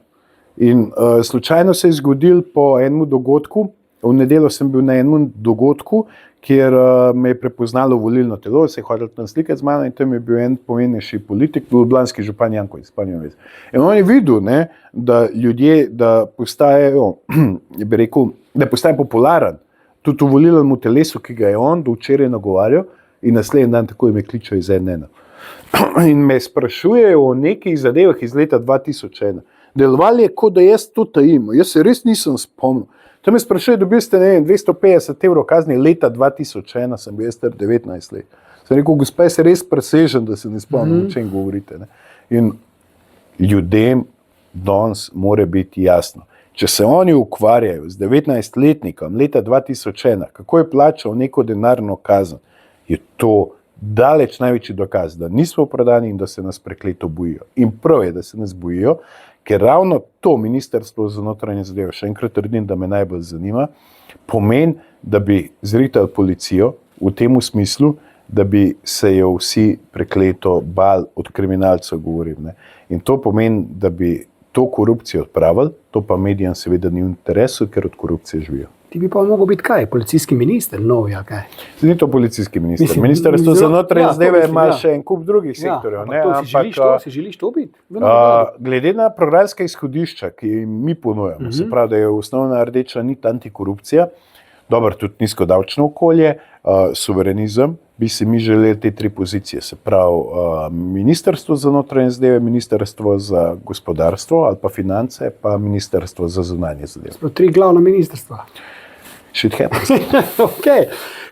In slučajno se je zgodil po enem dogodku, v nedeljo sem bil na enem dogodku, kjer me je prepoznalo volilno telo, se je hotel tam slikati z mano in tam je bil en pomembnejši politik, ljubljanski župan Janković, spomnim vez. In on je videl, ne, da ljudje, da postajajo, bi rekel, da postaje popularen, tudi v volilnem telesu, ki ga je on do včeraj nagovarjal in naslednji dan tako me kličejo iz NN. In me sprašujejo o nekih zadevah iz leta 2001. Delovali je, kot da jaz to tajim. Jaz se res nisem spomnil. Tam me sprašuje, dobili ste 250 evrov kazni leta 2001, sem bil jaz 19 let. Sem rekel, gospa, jaz se res presežem, da se ne spomnim, o čem govorite. Ne? In ljudem danes mora biti jasno. Če se oni ukvarjajo z 19-letnikom leta 2001, kako je plačal neko denarno kazen, je to daleč največji dokaz, da nismo prodani in da se nas prekleto bojijo. In prav je, da se nas bojijo, ker ravno to Ministrstvo za notranje zadeve, še enkrat trdim, da me najbolj zanima, pomeni, da bi zritali policijo v tem smislu, da bi se jo vsi prekleto bali od kriminalcev, govorim. Ne? In to pomeni, da bi to korupcijo odpravili, to pa medijem seveda ni v interesu, ker od korupcije živijo. Ti bi pa mogel biti kaj? Policijski minister, novi, ali kaj? Ni to policijski minister. Mislim, Ministrstvo za notranje zadeve ima ja. še en kup drugih sektorjev. Ne? Ampak si želiš to biti? Glede na programska izhodišča, ki jim mi ponujamo, se pravi, da je osnovna rdeča nit antikorupcija, dobro, tudi nizko davčno okolje, suverenizem, bi si mi želeli te tri pozicije, se pravi Ministrstvo za notranje zadeve, Ministrstvo za gospodarstvo ali pa finance, pa Ministrstvo za zunanje zadeve. So tri glavna ministrstva. Shit happens. Okay.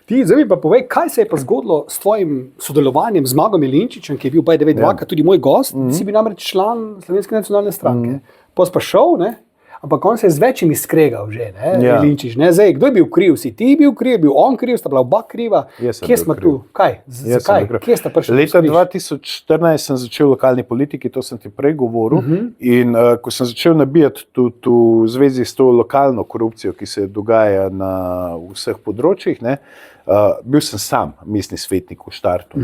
Ti, zdaj mi pa povej, kaj se je pa zgodilo s tvojim sodelovanjem z Magom Jelinčičem, ki je bil dvakrat tudi moj gost, si bil namreč član Slovenske nacionalne stranke. Pa si pa šel, ne? Ampak on se je z večjimi skregal že, ne? Ja. Jelinčič, ne? Zdaj, kdo je bil kriv? Si ti bil kriv, bil on kriv, sta bila oba kriva? Kje smo tu? Kaj? Zakaj? Kje sta prišli? Leta 2014 sem začel v lokalni politiki, to sem ti prej govoril, in ko sem začel nabijati tudi v zvezi s to lokalno korupcijo, ki se dogaja na vseh področjih, ne, bil sem sam mestni svetnik v štartu.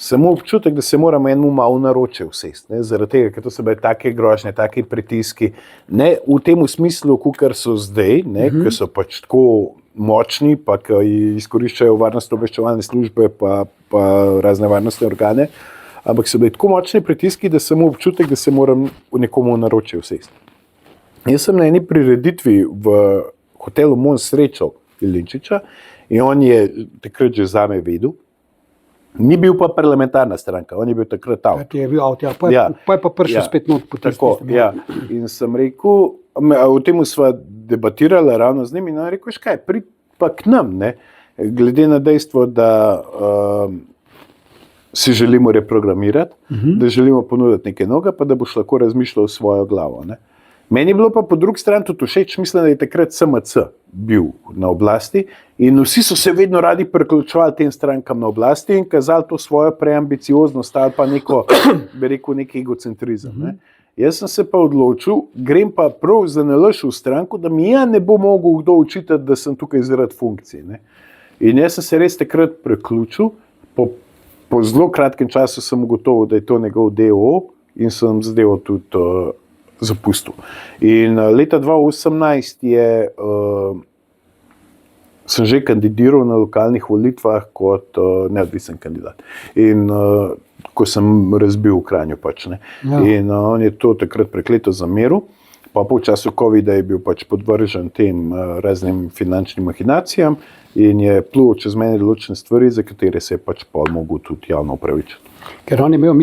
Samo občutek, da se moram enemu malo naroče usesti, zaradi tega, ker to so bile take grožnje, take pritiski, ne v tem smislu, kakor so zdaj, ne, ker so pač tako močni, pa ki izkoriščajo varnostno-obveščevalne službe pa razne varnostne organe, ampak so bili tako močni pritiski, da sem imel občutek, da se moram v nekomu naroče usesti. Jaz sem na eni prireditvi v hotelu Mons srečal Jelinčiča in on je takrat že zame vedel. Ni bil pa parlamentarna stranka, on je bil takrat avt. Je bil avt, ja. Pa je pa prišel spet not po tako, ja. In sem rekel, o tem sva debatirala ravno z njim in on je rekel, kaj, prid pa k nam, ne? Glede na dejstvo, da si želimo reprogramirati, da želimo ponuditi nekaj novega, pa da boš lahko razmišljal svojo glavo. Ne? Meni je bilo pa po drugi strani tudi všeč, mislim, da je takrat SMC bil na oblasti in vsi so se vedno radi priključevali tem strankam na oblasti in kazali to svojo preambicioznost ali pa neko, bi rekel, neki egocentrizem. Ne. Jaz sem se pa odločil, grem pa prav za nalaž v stranko, da mi ne bo mogel kdo učitati, da sem tukaj zaradi funkcije. Ne. In jaz sem se res takrat priključil, po zelo kratkem času sem ugotovil, da je to njegov DO in sem zadevo tudi zapustil. In leta 2018 sem že kandidiral na lokalnih volitvah kot neodvisen kandidat. In ko sem razbil v Kranju pač, ne. Ja. In on je to takrat prekleto zameril, pa po času COVID-a je bil pač podvržen tem raznim finančnim mahinacijam in je plul čez mene določene stvari, za katere se je pač pa mogel tudi javno opravičiti. Ker on je imel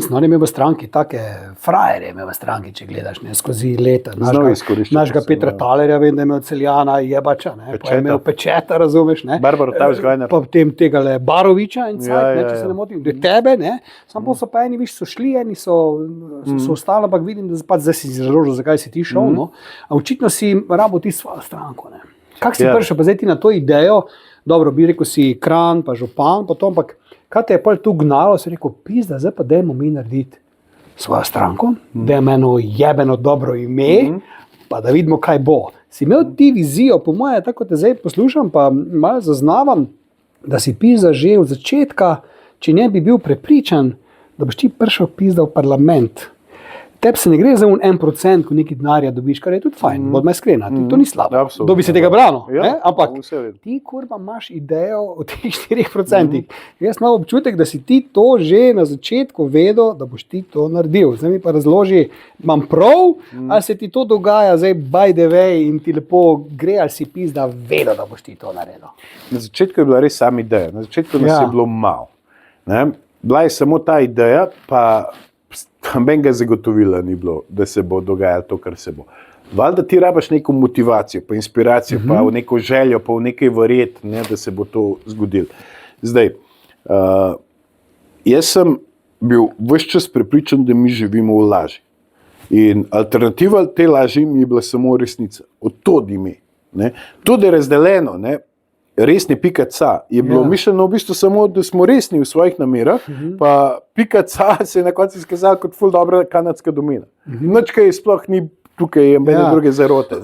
v stranki take frajerje, imel v stranki, če gledaš, ne, skozi leta. Našega Petra Talerja, vem, da je imel Celjana, Jebača, ne, pa je imel Pečeta, razumeš, ne. Barbaro Tavžgajner. Pa potem tegale Baroviča in cajt, če se ne motim, do tebe, ne. Samo so pa eni, viš, so šli, eni so ostali, ampak vidim, da pač zdaj si izražil, zakaj si ti šel, no. A očitno si rabo ti svojo stranko, ne. Kako si prišel pa zdaj ti na to idejo, dobro, bi rekel si Kranj, pa župan, potom, ampak kaj te je pa tu gnalo, si rekel, pizda, zdaj pa dajmo mi narediti svojo stranko, dajmo eno jebeno dobro ime, pa da vidimo, kaj bo. Si imel ti vizijo, po moje, tako te zdaj poslušam, pa malo zaznavam, da si pizda že od začetka, če ne bi bil prepričan, da boš ti prišel pizda v parlament. Tebi se ne gre za 1%, ko neki denarja dobiš, kar je tudi fajn, bodimo iskreni, to ni slabo. Dobi se tega branil, ampak ti kurba imaš idejo o teh 4%. Jaz imam občutek, da si ti to že na začetku vedel, da boš ti to naredil. Zdaj mi pa razloži, imam prav, ali se ti to dogaja zdaj by the way in ti lepo gre, ali si pizda vedel, da boš ti to naredil. Na začetku je bila res sama ideja, na začetku nas je bilo malo. Ne? Bila je samo ta ideja, pa benga zagotovila ni bilo, da se bo dogajalo to, kar se bo. Valjda ti rabaš neko motivacijo, pa inspiracijo, pa v neko željo, pa v nekaj verjet, ne, da se bo to zgodilo. Zdaj, jaz sem bil ves čas prepričan, da mi živimo v laži. In alternativa te laži mi je bila samo resnica. Od tod ime. To, da je razdeljeno, ne, resni.ca je bilo mišljeno v bistvu samo, da smo resni v svojih namerah, pa .ca se je na koncu izkazalo kot ful dobra kanadska domena. Nič kaj sploh ni tukaj, je mene druge zarote.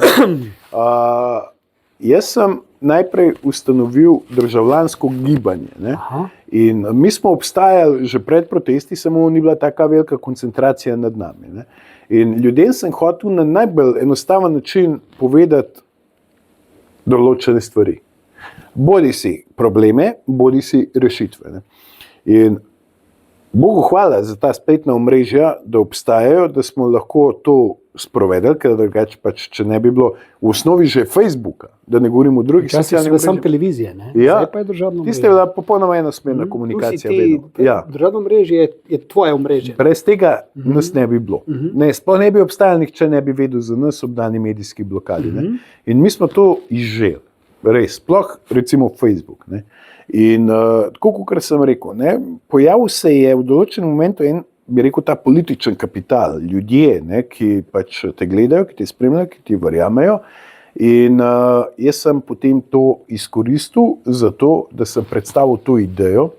Jaz sem najprej ustanovil državljansko gibanje. Ne? In mi smo obstajali že pred protesti, samo ni bila taka velika koncentracija nad nami. Ne? In ljudem sem hotel na najbolj enostaven način povedati določene stvari. Bodi si probleme, bodi si rešitve. Ne? In Bogu hvala za ta spletna omrežja, da obstajajo, da smo lahko to sprovedali, ker drugače pač, če ne bi bilo v osnovi že Facebooka, da ne govorim o drugih socialnih omrežjih. Sam televizije, ne? Ja, zdaj pa je državno omrežje. Tiste je bila popolnoma enosmerna komunikacija. Državno omrežje je tvoje omrežje. Brez tega nas ne bi bilo. Ne, sploh ne bi obstajali, nihče ne bi vedel za nas ob dani medijski blokadi. Ne? In mi smo to izželi. Res, sploh recimo Facebook. Ne? In tako, kot sem rekel, ne, pojavil se je v določenem momentu en, bi rekel, ta političen kapital, ljudje, ne, ki pač te gledajo, ki te spremljajo, ki ti verjamejo. In jaz sem potem to izkoristil za to, da sem predstavil to idejo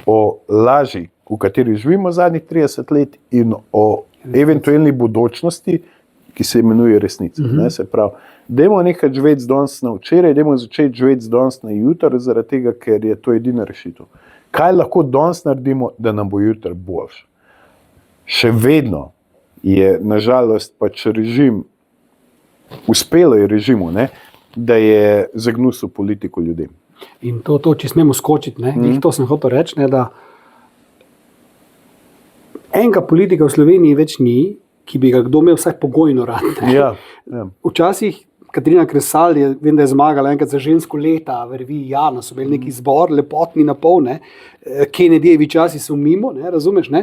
o laži, v kateri živimo zadnjih 30 let in o eventualni bodočnosti, ki se imenuje resnica. Ne, se pravi, dajmo nekaj živeti danes na včeraj, dajmo začeti živeti danes na jutri, zaradi tega, ker je to edina rešitev. Kaj lahko danes naredimo, da nam bo jutri boljše? Še vedno je, nažalost, pač režim, uspelo je režimu, ne, da je zagnusil politiko ljudem. In to če smemo skočiti, to sem hotel reči, ne, da enega politika v Sloveniji več ni, ki bi ga kdo imel vsaj pogojno rad. Ja. Včasih Katarina Kresal vem, da je zmagala enkrat za žensko leta, vervi Jana, so imeli neki zbor, lepotni napol, Kennedyjevi časi so mimo, razumeš, ne?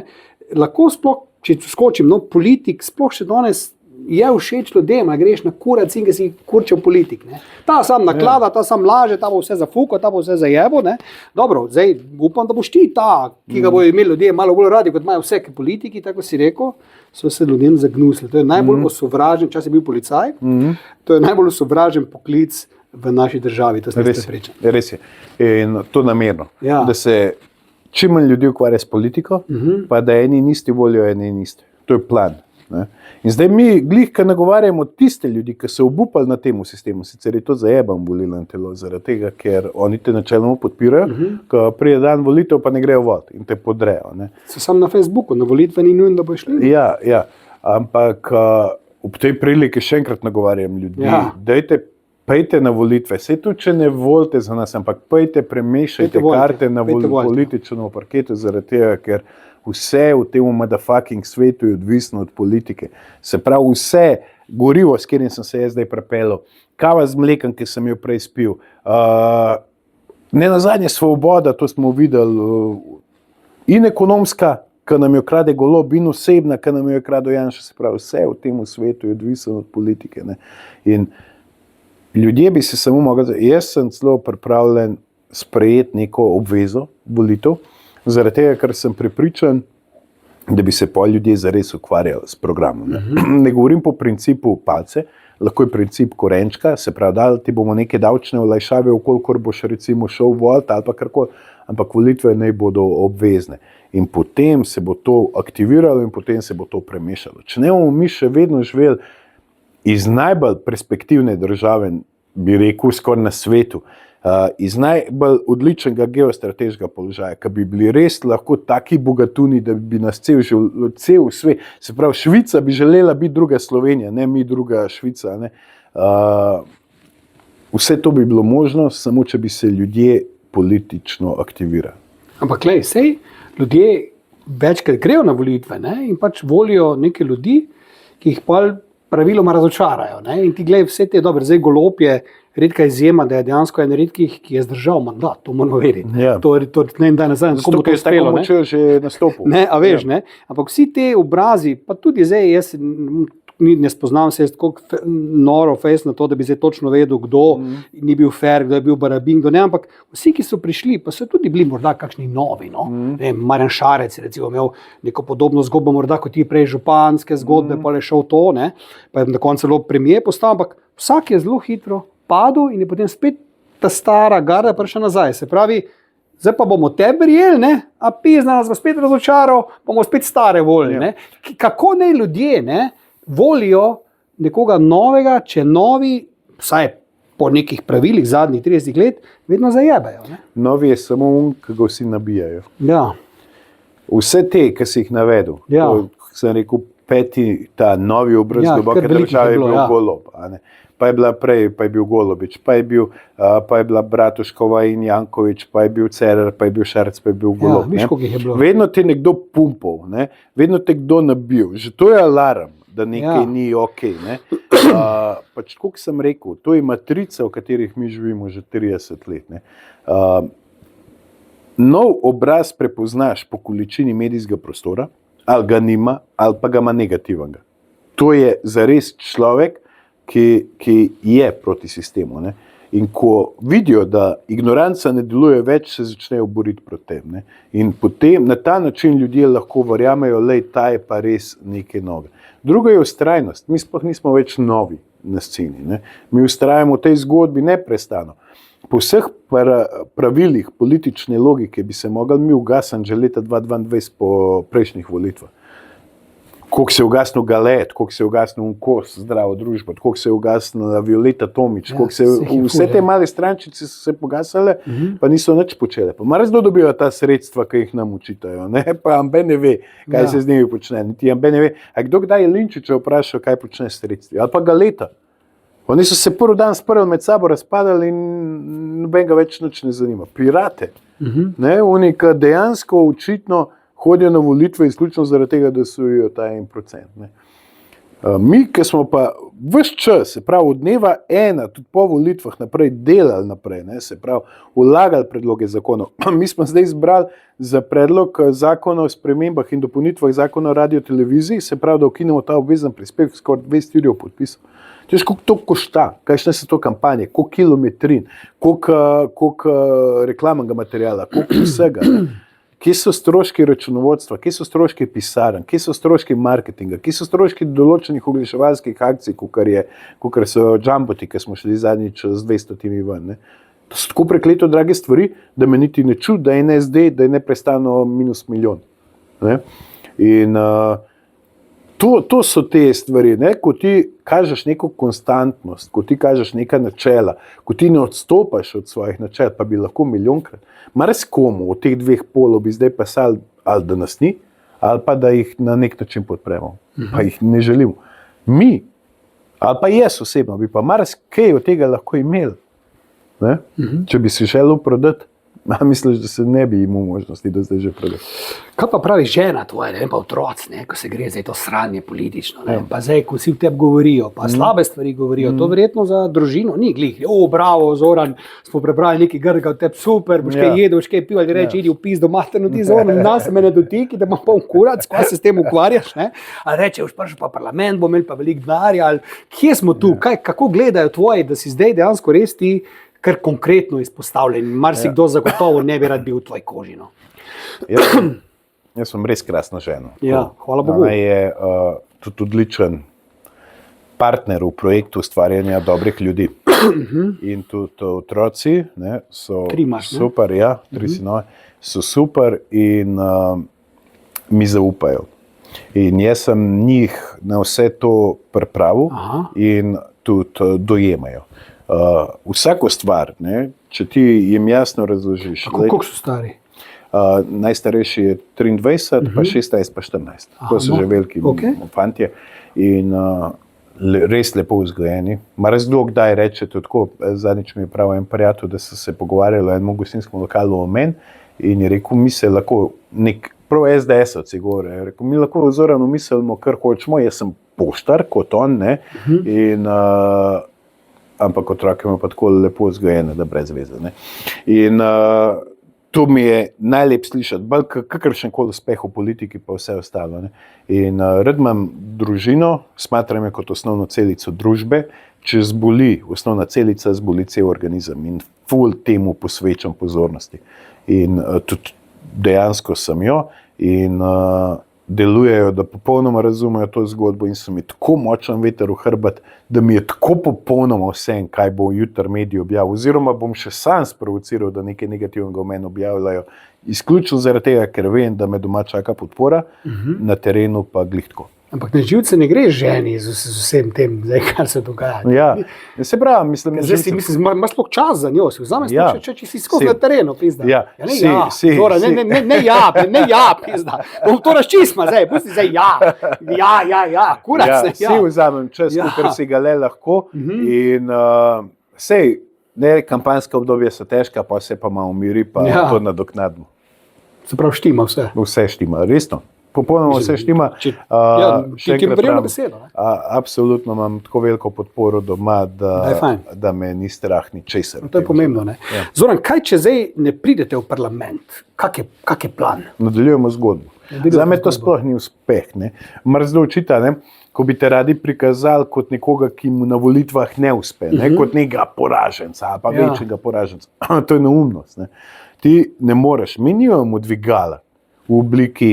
Lahko sploh, če skočim, politik sploh še danes je všeč ljudem, a greš na kurac in ga si kurčev politik. Ne. Ta sam naklada, ta sam laže, ta bo vse zafuko, ta bo vse zajebo. Ne. Dobro, zdaj upam, da boš ti ta, ki ga bojo imeli ljudje malo bolj radi, kot imajo vse politiki, tako si rekel, so se ljudem zagnusili. To je najbolj osovražen, čas je bil policaj, to je najbolj osovražen poklic v naši državi, to sem prepričan. Res je. In to namerno. Ja. Da se čim manj ljudi ukvarja s politiko, pa da eni in isti volijo eni in isti. To je plan. Ne? In zdaj mi glihka nagovarjamo tiste ljudi, ki so obupali na temu sistemu, sicer je to zajebam volilno telo, zaradi tega, ker oni te načeloma podpirajo, ko prije dan volitev pa ne grejo vod in te podrejo. Ne? So sam na Facebooku, na volitve ni nujno, da bo šli. Ja, ampak ob tej priliki še enkrat nagovarjam ljudi, pejte na volitve, sej tudi, če ne volite za nas, ampak pejte, premešajte karte na političnem parketu, zaradi tega, ker vse v tem motherfucking svetu je odvisno od politike. Se pravi, vse gorivo, s katerim sem se jaz zdaj prepeljal, kava z mlekom, ki sem jo prej spil, ne nazadnje svoboda, to smo videli, in ekonomska, ki nam jo krade Golob, in osebna, ki nam jo krade Janša, se pravi, vse v tem svetu je odvisno od politike. Ne? In ljudje bi se samo mogli, jaz sem celo pripravljen sprejeti neko obvezo volitev, zaradi tega, ker sem prepričan, da bi se pol ljudje zares ukvarjali s programom. Ne govorim po principu palce, lahko je princip korenčka, se pravi, da ti bomo neke davčne olajšave, okolikor boš recimo šel volt ali pa karkoli, ampak volitve naj bodo obvezne. In potem se bo to aktiviralo in potem se bo to premešalo. Če ne bomo mi še vedno živeli iz najbolj perspektivne države, bi rekel, skoraj na svetu, iz najbolj odličnega geostrateškega položaja, ki bi bili res lahko taki bogatuni, da bi nas cel svet, se pravi, Švica bi želela biti druga Slovenija, ne mi druga Švica. Ne. Vse to bi bilo možno, samo če bi se ljudje politično aktivirali. Ampak glej, sej ljudje večkrat grejo na volitve, ne, in pač volijo neke ljudi, ki jih pa praviloma razočarajo. Ne? In ti gledaj vse te dobre, zdaj Golob je redka izjema, da je dejansko en redkih, ki je zdržal mandat, to moramo veriti. Ja. To ne vem, da nazaj, kako bo to uspelo. S tako že nastopil. Ne, a veš, ne? Ampak vsi te obrazi, pa tudi zdaj jaz ne spoznam se tako noro fejs na to, da bi zdaj točno vedel, kdo ni bil fair, kdo je bil barabin, kdo ne, ampak vsi, ki so prišli, pa so tudi bili morda kakšni novi, no? Marjan Šarec recimo imel neko podobno zgodbo, morda kot ti prej županske zgodbe, pa je šel to, ne? Pa je na koncu celo premier postal, ampak vsak je zelo hitro padel in je potem spet ta stara garda prišla nazaj. Se pravi, zdaj pa bomo te verjeli, ne? A pizna nas bo spet razočaral, bomo spet stare volili. Ne? Kako naj ljudje, ne, volijo nekoga novega, če novi, vsaj po nekih pravilih zadnjih 30 let, vedno zajebajo. Ne? Novi je samo ki ga vsi nabijajo. Ja. Vse te, ki si jih navedel, sem rekel, peti ta novi obraz globoke države je bil Golob. Pa je bila prej, pa je bil Golobič, pa je bila Bratuškova in Janković, pa je bil Cerar, pa je bil Šarec, pa je bil Golob. Ja, vedno te nekdo pumpal, ne? Vedno te kdo nabil. Že to je alarm, da nekaj ni ok. Ne? Pač, kot sem rekel, to je matrica, v katerih mi živimo že 30 let. Ne? Nov obraz prepoznaš po količini medijskega prostora, ali ga nima, ali pa ga ima negativnega. To je zares človek, ki je proti sistemu. Ne? In ko vidijo, da ignoranca ne deluje več, se začnejo boriti proti tem. Ne? In potem na ta način ljudje lahko verjamejo, lej, ta je pa res nekaj novega. Drugo je vztrajnost. Mi sploh nismo več novi na sceni. Ne? Mi vztrajamo v tej zgodbi neprestano. Po vseh pravilih politične logike bi se mogli mi ugasniti že leta 2022 po prejšnjih volitvah. Koliko se je ugasnil Galet, koliko se je ugasnil Unkos, Zdravo družbo, koliko se je ugasnila Violeta Tomić, vse te male strančice so se pogasale, pa niso nič počele. Pa mar zdo dobijo ta sredstva, ki jih nam učitajo, ne? Pa ambe ne ve, kaj se z njimi počne. Niti ambe ne ve. A kdo kdaj je Linčiča vprašal, kaj počne s sredstvi? Ali pa Galeta. Oni so se prvi dan sprli med sabo, razpadali in noben ga več nič ne zanima. Pirate. Oni, ki dejansko očitno hodijo na volitve izključno zaradi tega, da so jo ta 1%. Ne. Mi, ki smo pa ves čas, se pravi od dneva ena, tudi po volitvah naprej, delali naprej, ne, se pravi, vlagali predloge zakonov. Mi smo zdaj izbrali za predlog zakona o spremembah in dopolnitvah zakona o radioteleviziji, se pravi, da ukinemo ta obvezen prispevek, skoraj 200 podpisov. Koliko to košta, kakšne so to kampanje, koliko kilometrin, koliko reklamnega materijala, koliko vsega. Kje so stroški računovodstva, kje so stroški pisarn, kje so stroški marketinga, kje so stroški določenih oglaševalskih akcij, kakor so jumboti, ki smo šli zadnjič z 200 ven. Ne. To so tako prekleto drage stvari, da me niti ne čudi, da je NSD, da je neprestano minus milijon. Ne. In to so te stvari, ne? Ko ti kažeš neko konstantnost, ko ti kažeš neka načela, ko ti ne odstopaš od svojih načel, pa bi lahko milijonkrat. Marsikomu od teh dveh polov bi zdaj pisali, ali da nas ni, ali pa da jih na nek način podpremo. Pa jih ne želimo. Mi, ali pa jaz osebno, bi pa marsikaj od tega lahko imeli. Ne? Če bi si želel prodati, misliš, da se ne bi imel možnosti, da zdaj že prodati. Kaj pa pravi žena tvoja, ne, pa otroci, ne, ko se gre za to sranje politično, ne, pa zdaj, ko vsi v tebi govorijo, pa slabe stvari govorijo, to verjetno za družino ni glih. Bravo, Zoran, smo prebrali nekaj grga od tebi, super, boš kaj jedel, boš kaj pil, ali reči, idi v pizdo, materno ti Zoran, nas me ne dotiki, da imam poln kurac, ko se s tem ukvarjaš, ne, ali reče, boš prišel pa parlament, bo imel pa veliko denarja, ali kje smo tu, kako gledajo tvoji, da si zdaj dejansko res ti kar konkretno izpostavljen. Marsikdo zagotovo ne bi rad bil v tvoji koži. No. Jaz sem res krasna žena. Ja, hvala Bogu. Ona je tudi odličen partner v projektu ustvarjanja dobrih ljudi. In tudi otroci, ne, so super, ja, 3 sinove, so super in mi zaupajo. In jaz sem njih na vse to pripravil in tudi dojemajo. Vsako stvar, ne, če ti jim jasno razložiš. Koliko so stari? Najstarejši je 23, pa 16, pa 14. To so že veliki fantje in res lepo vzgojeni. Marsikdo kdaj reče tako, zadnjič mi je prav en prijatelj, da so se pogovarjali o enem gostinskem lokalu o meni in je rekel, mi se lahko prav SDS-ovci govore, je rekel, mi lahko v Zoranu mislimo, kar hočemo, jaz sem poštar kot on, ne, in ampak otroke ima pa tako lepo vzgojene, da brez veze. Ne. In to mi je najlep slišati, bolj kakršen koli uspeh v politiki, pa vse ostalo. Ne. In rad imam družino, smatram jo kot osnovno celico družbe, če zboli osnovna celica, zboli cel organizem in ful temu posvečam pozornosti. In tudi dejansko sem jo in delujejo, da popolnoma razumejo to zgodbo in so mi tako močan veter v hrbet, da mi je tako popolnoma vsem, kaj bo jutri mediji objavil, oziroma bom še sam sprovociral, da nekaj negativnega v meni objavljajo, izključno zaradi tega, ker vem, da me doma čaka podpora, na terenu pa glih tako. Ampak na živce ne gre ženi z vsem tem, zdaj, kar se dogaja. Ja, se pravi, mislim, zdaj si mislim, imaš sploh čas za njo, si vzameš, če si skozi na terenu, pizda. Ja, ne pizda. Bom to razčisma zdaj, pusti zdaj, kurac. Si vzamem čas, ker si ga le lahko in sej, ne, kampanjska obdobja so težka, pa se pa malo umiri, pa to nadoknadimo. Se pravi, štima vse. Vse štima, resno. Popolnoma vse štima. Ti verjamem besedo. Absolutno imam tako veliko podporo doma, da me ni strah ničesar. To je pomembno. Ne? Ja. Zoran, kaj če zdaj ne pridete v parlament? Kak je plan? Nadaljujemo zgodbo. Zame to sploh ni uspeh. Mrzdo očita, ko bi te radi prikazali kot nekoga, ki mu na volitvah ne uspe, kot nekega poraženca ali pa večjega poraženca. To je neumnost. Ne? Ti ne moreš, mi nimamo dvigala v obliki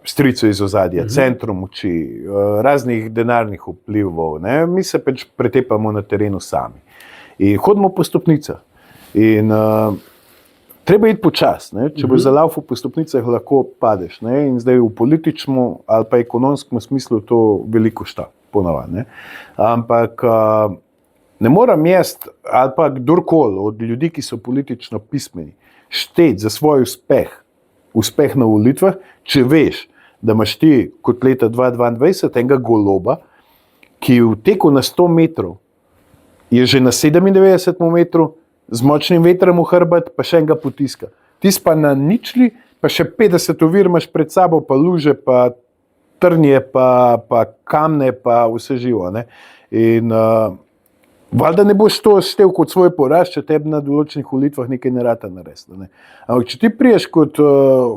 stricev iz ozadja, centrum moči, raznih denarnih vplivov. Ne? Mi se pač pretepamo na terenu sami. In hodimo po stopnicah. In treba iti počas. Če boš zalaufal po stopnicah, lahko padeš. Ne? In zdaj v političnem ali pa ekonomskem smislu to veliko šta, ponavadi. Ampak ne moram jaz ali pa kdorkoli od ljudi, ki so politično pismeni, šteti za svoj uspeh na volitvah, če veš, da imaš ti kot leta 2022 enega goloba, ki v teku na 100 metrov je že na 97 metru, z močnim vetrom v hrbet, pa še enega potiska. Ti pa na ničli, pa še 50 ovir imaš pred sabo, pa luže, pa trnje, pa kamne, pa vse živo. Ne? In valjda ne boš to štel kot svoj poraz, če tebi na določenih volitvah nekaj ne rata narediti. Ne? Ampak če ti priješ kot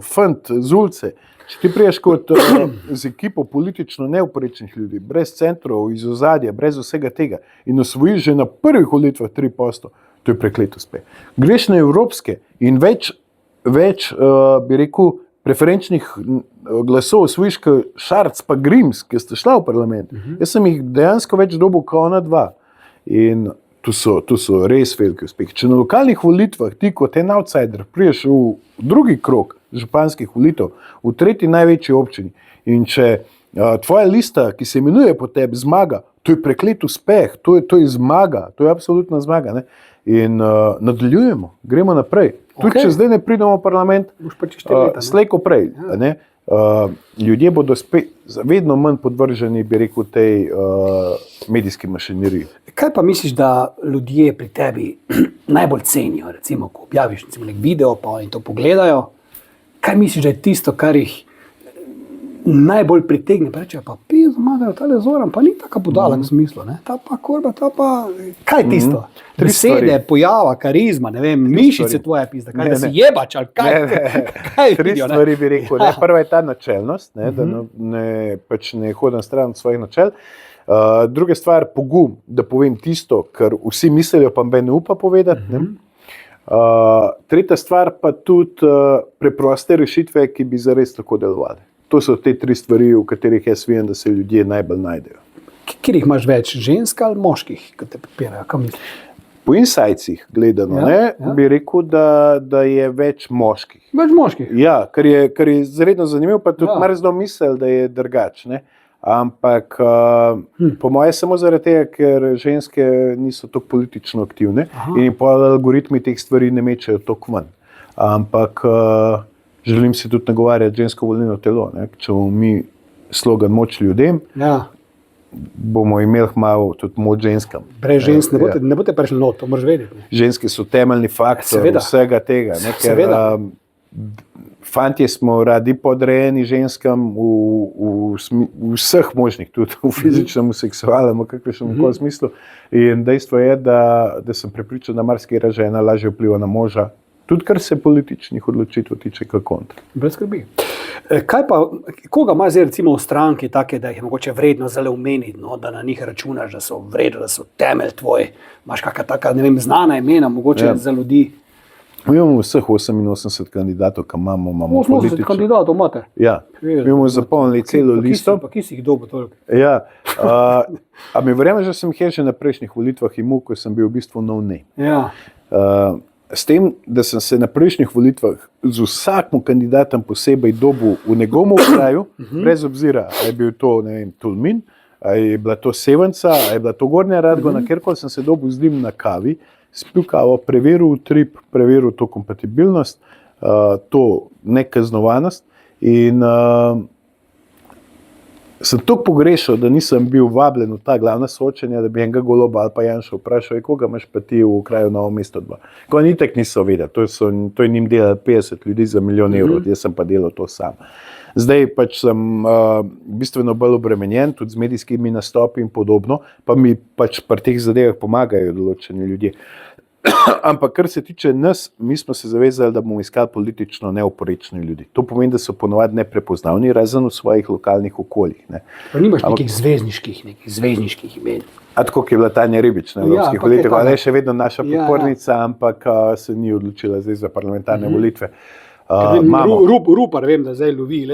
fant z ulice, če ti priješ kot z ekipo politično neuporečnih ljudi, brez centrov, iz ozadja, brez vsega tega in osvojiš že na prvih volitvah 3%, to je preklet uspeh. Greš na evropske in več bi rekel, preferenčnih glasov osvojiš kot Šarc pa Grims, ki sta šla v parlament. Jaz sem jih dejansko več dobil kot ona dva. In tu so res veliki uspehi. Če na lokalnih volitvah ti kot en outsider priješ v drugi krog županskih volitev, v tretji največji občini in če tvoja lista, ki se imenuje po tebi, zmaga, to je preklet uspeh, to je zmaga, to je absolutna zmaga. Ne? In nadaljujemo, gremo naprej. Tudi če zdaj ne pridemo v parlament, slej ko prej. Ne? Ljudje bodo vedno manj podvrženi, bi rekel, tej medijski mašineriji. Kaj pa misliš, da ljudje pri tebi najbolj cenijo? Recimo, ko objaviš nek video, pa oni to pogledajo, kaj misliš, da je tisto, kar jih najbolj pritegne? Pa rečejo, pa zmagajo tale Zoran, pa ni taka budala v smislu. Ne? Ta pa korba, ta pa... Kaj je tisto? Besede, pojava, karizma, ne vem, mišice tvoje pizda, kaj da si jebač ali kaj? Kaj Tri vidijo, stvari bi rekel. Ne? Prva je ta načelnost, ne? Da ne hodim stran od svojih načel. Druga stvar, pogum, da povem tisto, kar vsi mislijo, pa me ne upa povedati. Ne? Tretja stvar pa tudi preproste rešitve, ki bi zares tako delovali. To so te tri stvari, v katerih jaz vem, da se ljudje najbolj najdejo. Kjer jih imaš več, žensk ali moških, ki te podpirajo? Kam misliš? Po insajcih gledano, bi rekel, da je več moških. Več moških? Ja, kar je zredno zanimivo, pa tudi marsikdo misli, da je drugač. Ampak po moje samo zaradi tega, ker ženske niso tako politično aktivne in po algoritmi teh stvari ne mečejo toliko ven. Ampak želim si tudi nagovarjati žensko volilno telo. Ne? Če bomo mi slogan moč ljudem, bomo imeli malo tudi moč ženskam. Brez žensk ne boste prišli not, to moraš vedeti. Ženske so temeljni faktor vsega tega. Ne? Ker fantje smo radi podrejeni ženskam v vseh možnih, tudi v fizičnem, v seksualnem, v kakšnem smislu. In dejstvo je, da sem prepričan, da marsikatera žena lažje vpliva na moža, tudi kar se političnih odločitev tiče, kot kontra. Brez skrbi. Kaj pa, koga imaš zdaj recimo v stranki take, da jih je mogoče vredno zelo omeniti, da na njih računaš, da so vredno, da so temelj tvoj, imaš kakšna taka, ne vem, znana imena, mogoče za ljudi? Mi imamo vseh 88 kandidatov, ki imamo 88 kandidatov imate? Ja, mi imamo zapolnili celo listo. Pa ki si jih dobil toliko? Ja, a mi verjameš, da sem jih že na prejšnjih volitvah imel, ko sem bil v bistvu no name. Ja. S tem, da sem se na prejšnjih volitvah z vsakim kandidatom posebej dobil v njegovem kraju, brez obzira, ali je bil to, ne vem, Tolmin, ali je bila to Sevanca, ali je bila to Gornja Radgona, kjerkoli sem se dobil z njim na kavi, spil kavo, preveril utrip, preveril to kompatibilnost, to nekaznovanost in sem tako pogrešal, da nisem bil vabljen v ta glavna soočenja, da bi enega Goloba ali pa Janša vprašal, koga imaš pa ti v kraju Novo mesto 2. Ko oni tak niso vedeli, to je njim delalo 50 ljudi za milijon evrov, jaz sem pa delal to sam. Zdaj pač sem bistveno bolj obremenjen, tudi z medijskimi nastopi in podobno, pa mi pač pri teh zadevah pomagajo določeni ljudje. Ampak kar se tiče nas, mi smo se zavezali, da bomo iskali politično neoporečne ljudi. To pomeni, da so ponovadi neprepoznavni, razen v svojih lokalnih okoljih. Ne. Pa nimaš nekih zvezdniških imen? Tako je bila Tanja Ribič na evropskih volitvah, ona je še vedno naša podpornica, ampak se ni odločila zdaj za parlamentarne volitve. Rupar, vem, da zdaj lovi,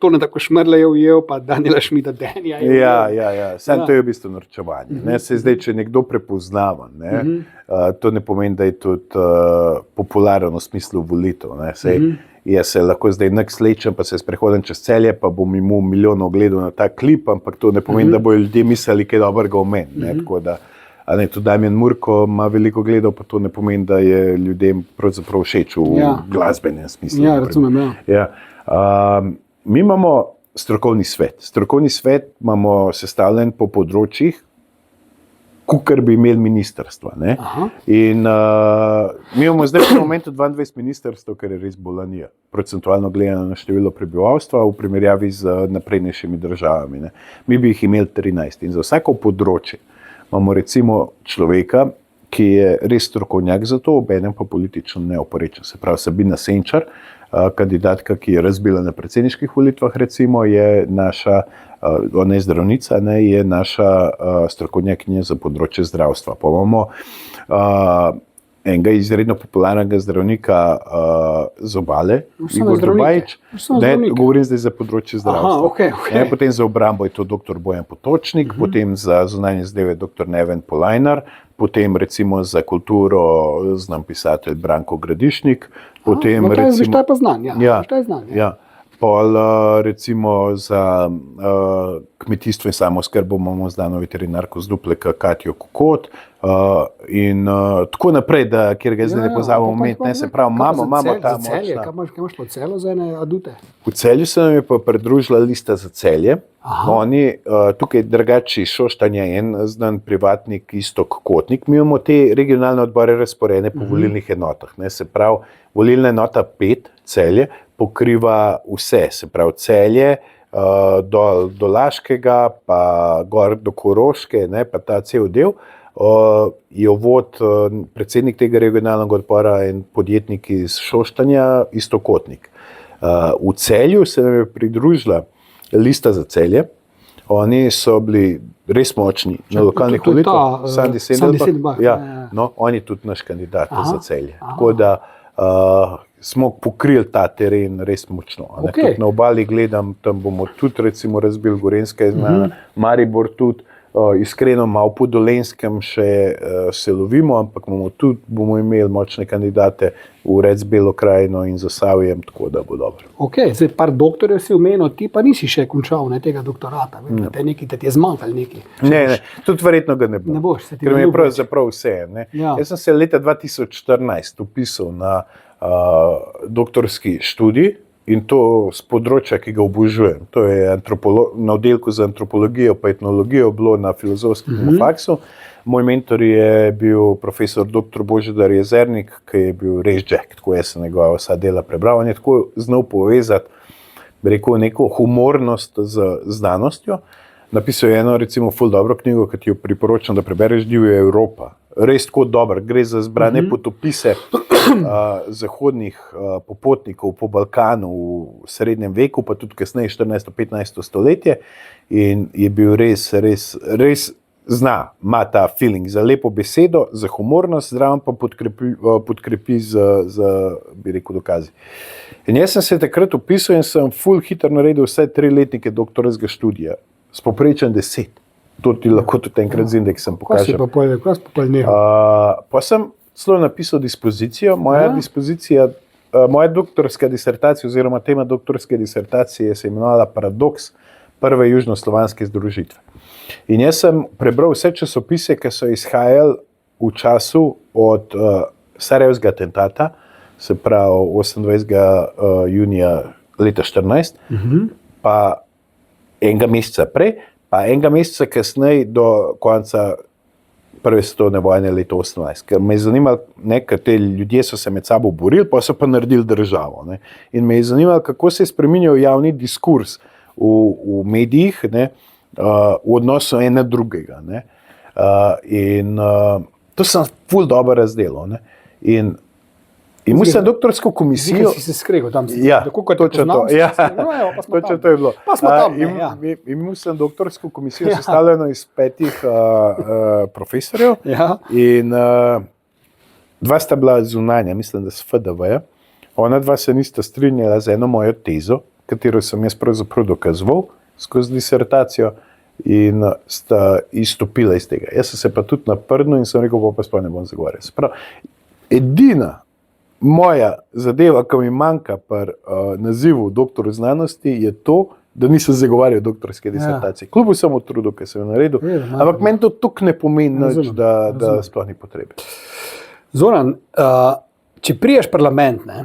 to ne tako Šmrlejev ujel, pa Danila Šmida Denja. Ja. Sam to je v bistvu norčevanje. Se zdaj, če je nekdo prepoznavan, to ne pomeni, da je tudi popularen v smislu volitev. Jaz se lahko zdaj nek slečem, pa se sprehodim čez Celje, pa bom imel milijon ogledov na ta klip, ampak to ne pomeni, da bojo ljudje mislili kaj dobrega o meni. Tako da tudi Damjan Murko ima veliko gledov, pa to ne pomeni, da je ljudem pravzaprav všeč v glasbenem smislu. Ja, razumem, Mi imamo strokovni svet. Strokovni svet imamo sestavljen po področjih, kakor bi imeli ministrstva. Ne? In mi imamo zdaj v momentu 22 ministrstv, kar je res bolanija, procentualno gledano na število prebivalstva v primerjavi z naprednejšimi državami. Ne? Mi bi jih imeli 13 in za vsako področje imamo recimo človeka, ki je res strokovnjak za to, obenem pa politično neoporečen. Se pravi, Sabina Senčar, kandidatka, ki je razbila na predsedniških volitvah, recimo, je naša, ona je zdravnica, ne, je naša strokovnjakinja za področje zdravstva. Pa imamo enega izredno popularnega zdravnika z Obale, Igor Dobajič, govorim zdaj za področje zdravstva. Okay. Potem za obrambo je to dr. Bojan Potočnik, potem za zunanje zadeve dr. Neven Polajnar, potem recimo za kulturo znam pisatelj Branko Gradišnik, potem recimo... Šta je pa znan, Ja. Pol recimo za kmetijstvo in samooskrbo imamo znano veterinarko z Dupleka Katjo Kokot in tako naprej, da kjer ga zdaj ne pozabimo omeniti, ne, se pravi, imamo ta močna. Kaj imaš po Celju za ene adute? V Celju se nam je pa pridružila Lista za Celje. Oni, tukaj drugače Šoštanja je en znan privatnik Iztok Kotnik. Mi imamo te regionalne odbore razporejene po volilnih enotah. Ne, se pravi, volilna enota 5, Celje, pokriva vse, se pravi Celje, do Laškega, pa gor do Koroške, ne, pa ta cel del. Je vod predsednik tega regionalnega odbora in podjetnik iz Šoštanja, Iztok Kotnik. V Celju se nam je pridružila Lista za Celje. Oni so bili res močni na lokalnih volitvah. Sandi Sendelbach. No, on je tudi naš kandidat za Celje. Tako da smo pokrili ta teren res močno. Tudi na Obali gledam, tam bomo tudi recimo razbili Gorenjska, Maribor tudi, iskreno malo po Dolenjskem še se lovimo, ampak bomo imeli močne kandidate v Rec Belo krajino in Zasavjem, tako da bo dobro. Zdaj par doktorjev si omenil, ti pa nisi še končal tega doktorata, te je zmanjkalo nekaj. Ne, tudi verjetno ga ne bo. Ne boš, se ti ker mi je pravzaprav vse. Jaz sem se leta 2014 upisal na doktorski študij in to z področja, ki ga obožujem. To je na oddelku za antropologijo pa etnologijo bilo na filozofskem faksu. Moj mentor je bil profesor dr. Božidar Jezernik, ki je bil res jack, tako jaz sem njegova vsa dela prebral. On je tako znal povezati, bi rekel, neko humornost z znanostjo. Napisal je eno recimo ful dobro knjigo, ki ti jo priporočam, da prebereš, Divja Evropa. Res tako dobro, gre za zbrane potopise zahodnih popotnikov po Balkanu v srednjem veku, pa tudi kasneje 14-15 stoletje in je bil res ima ta feeling za lepo besedo, za humornost, zraven pa podkrepi z bi rekel, dokazi. In jaz sem se takrat upisal in sem ful hitro naredil vse 3 letnike doktorskega študija, s povprečjem 10. To ti lahko tudi enkrat z indeksom pokažem. Kaj si pa nehal? Pa sem celo napisal dispozicijo. Moja doktorska disertacija oziroma tema doktorske disertacije se je imenovala Paradoks prve južnoslovanske združitve. In jaz sem prebral vse časopise, ki so izhajali v času od Sarajevskega atentata, se pravi 28. junija leta 14, pa enega meseca prej, pa enega meseca kasneje do konca prve svetovne vojne leta 18. Ker me je zanimalo, ker te ljudje so se med sabo borili, pa so pa naredili državo. Ne. In me je zanimalo, kako se je spreminjal javni diskurs v medijih, ne, v odnosu ena drugega. Ne. In to sem ful dobro razdelal. Ne. In imel sem doktorsko komisijo. Zdi, si se skregal tam. Točno to. Točno to je bilo. Pa smo tam. Imel sem doktorsko komisijo sestavljeno iz 5 profesorjev in 2 sta bila zunanja, mislim, da s FDV-ja. Ona 2 se nista strinjala z eno mojo tezo, katero sem jaz pravzaprav dokazoval skozi disertacijo in sta izstopila iz tega. Jaz sem se pa tudi naprdnil in sem rekel, pa sploh ne bom zagovarjal. Edina moja zadeva, ki mi manjka pri nazivu doktor znanosti, je to, da nisem zagovarjal doktorske disertacije. Kljub vsemu trudu, ki sem jo naredil, ampak meni to tukaj ne pomeni nič, da sploh ni potrebe. Zoran, če priješ parlament, ne,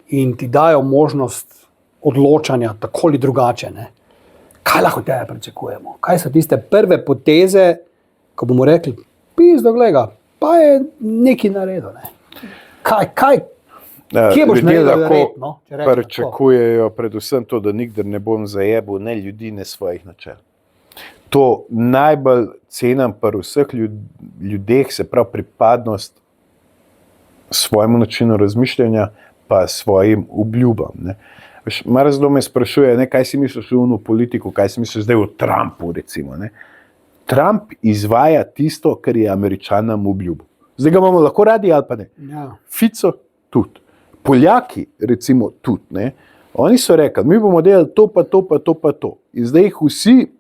in ti dajo možnost odločanja tako ali drugače, ne, kaj lahko tebe pričakujemo? Kaj so tiste prve poteze, ko bomo rekli, pizdo gleda, pa je nekaj naredil. Ne. Kje boš Ljudje naredil lahko red, no, če rečem tako? pričakujejo predvsem to, da nikdar ne bom zajebil ne ljudi, ne svojih načel. To najbolj cenim pri vseh ljudeh, se pravi pripadnost svojemu načinu razmišljanja pa svojim obljubam. Ne. Marsikdo me sprašuje, ne, kaj si misliš o politiku, kaj si misliš zdaj o Trumpu, recimo. Ne. Trump izvaja tisto, kar je Američanom obljubil. Zdaj ga imamo lahko radi ali pa ne. Ja. Fico tudi. Poljaki, recimo, tudi. Ne. Oni so rekli, mi bomo delali to, pa to, pa to, pa to. In zdaj jih vsi,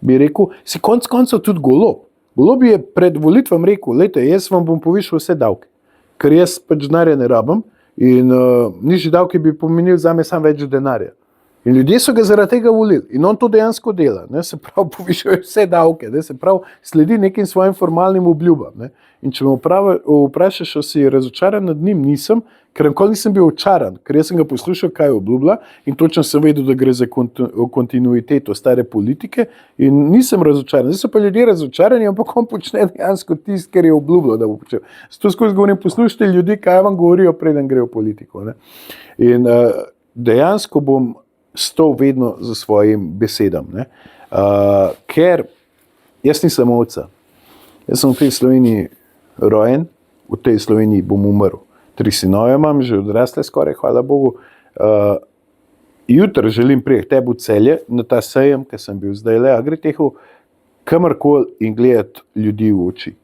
bi rekel, si konc koncev tudi Golob. Golob je pred volitvam rekel, lejte, jaz vam bom povišal vse davke, ker jaz pač denarja ne rabim in nižji davki bi pomenili zame samo več denarja. In ljudje so ga zaradi tega volili in on to dejansko dela, ne, se pravi povišuje vse davke, ne, se pravi sledi nekim svojim formalnim obljubam. Ne. In če me vprašaš, če si razočaran nad njim, nisem, ker nikoli nisem bil očaran, ker jaz sem ga poslušal, kaj obljublja in točno sem vedel, da gre za kontinuiteto stare politike in nisem razočaran. Zdaj so pa ljudje razočarani, ampak on počne dejansko tisto, kar je obljubljal, da bo počel. Zato skozi govorim, poslušajte ljudi, kaj vam govorijo, preden gre v politiko. Ne. In dejansko bom stal vedno za svojim besedam. Ne. Ker jaz nisem ovca. Jaz sem v tej Sloveniji rojen, v tej Sloveniji bom umrl. 3 sinove imam, že odrasle skoraj, hvala Bogu. Jutri želim priti tebi v Celje, na ta sejem, ker sem bil zdaj le, a gre tehu kamorkoli in gledati ljudi v oči.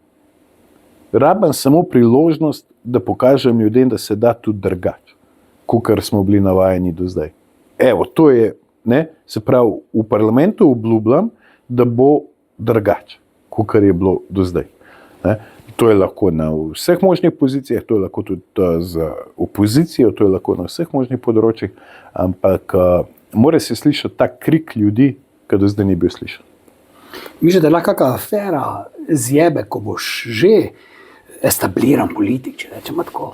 Rabim samo priložnost, da pokažem ljudem, da se da tudi drugače, kakor smo bili navajeni do zdaj. Evo, to je, ne, se pravi, v parlamentu obljubljam, da bo drugače, kakor je bilo do zdaj. Ne. To je lahko na vseh možnih pozicijah, to je lahko tudi z opozicijo, to je lahko na vseh možnih področjih, ampak mora se slišati ta krik ljudi, ki do zdaj ni bil slišan. Misliš, da je lahko kakšna afera zjebe, ko boš že establiran politik, če rečemo tako.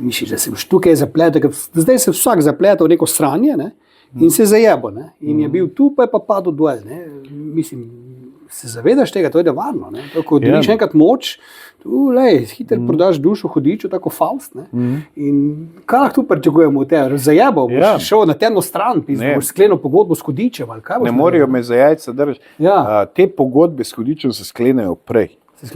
Misliš, da se boš tukaj zapletel, zdaj se vsak zapletel v neko sranje, ne? In se zajebo. Ne? In je bil tu, pa je pa padel dol. Ne? Mislim, se zavedaš tega, to je nevarno. Ne? Ko dobiš enkrat moč, tu hitro prodaš dušo hudiču, tako Faust. Ne? In kaj lahko tu pričakujemo od tega? Zajebo, boš šel na temno stran, boš sklenil pogodbo s hudičem. Ne morajo me za jajca držati. Te pogodbe s hudičem se sklenejo prej.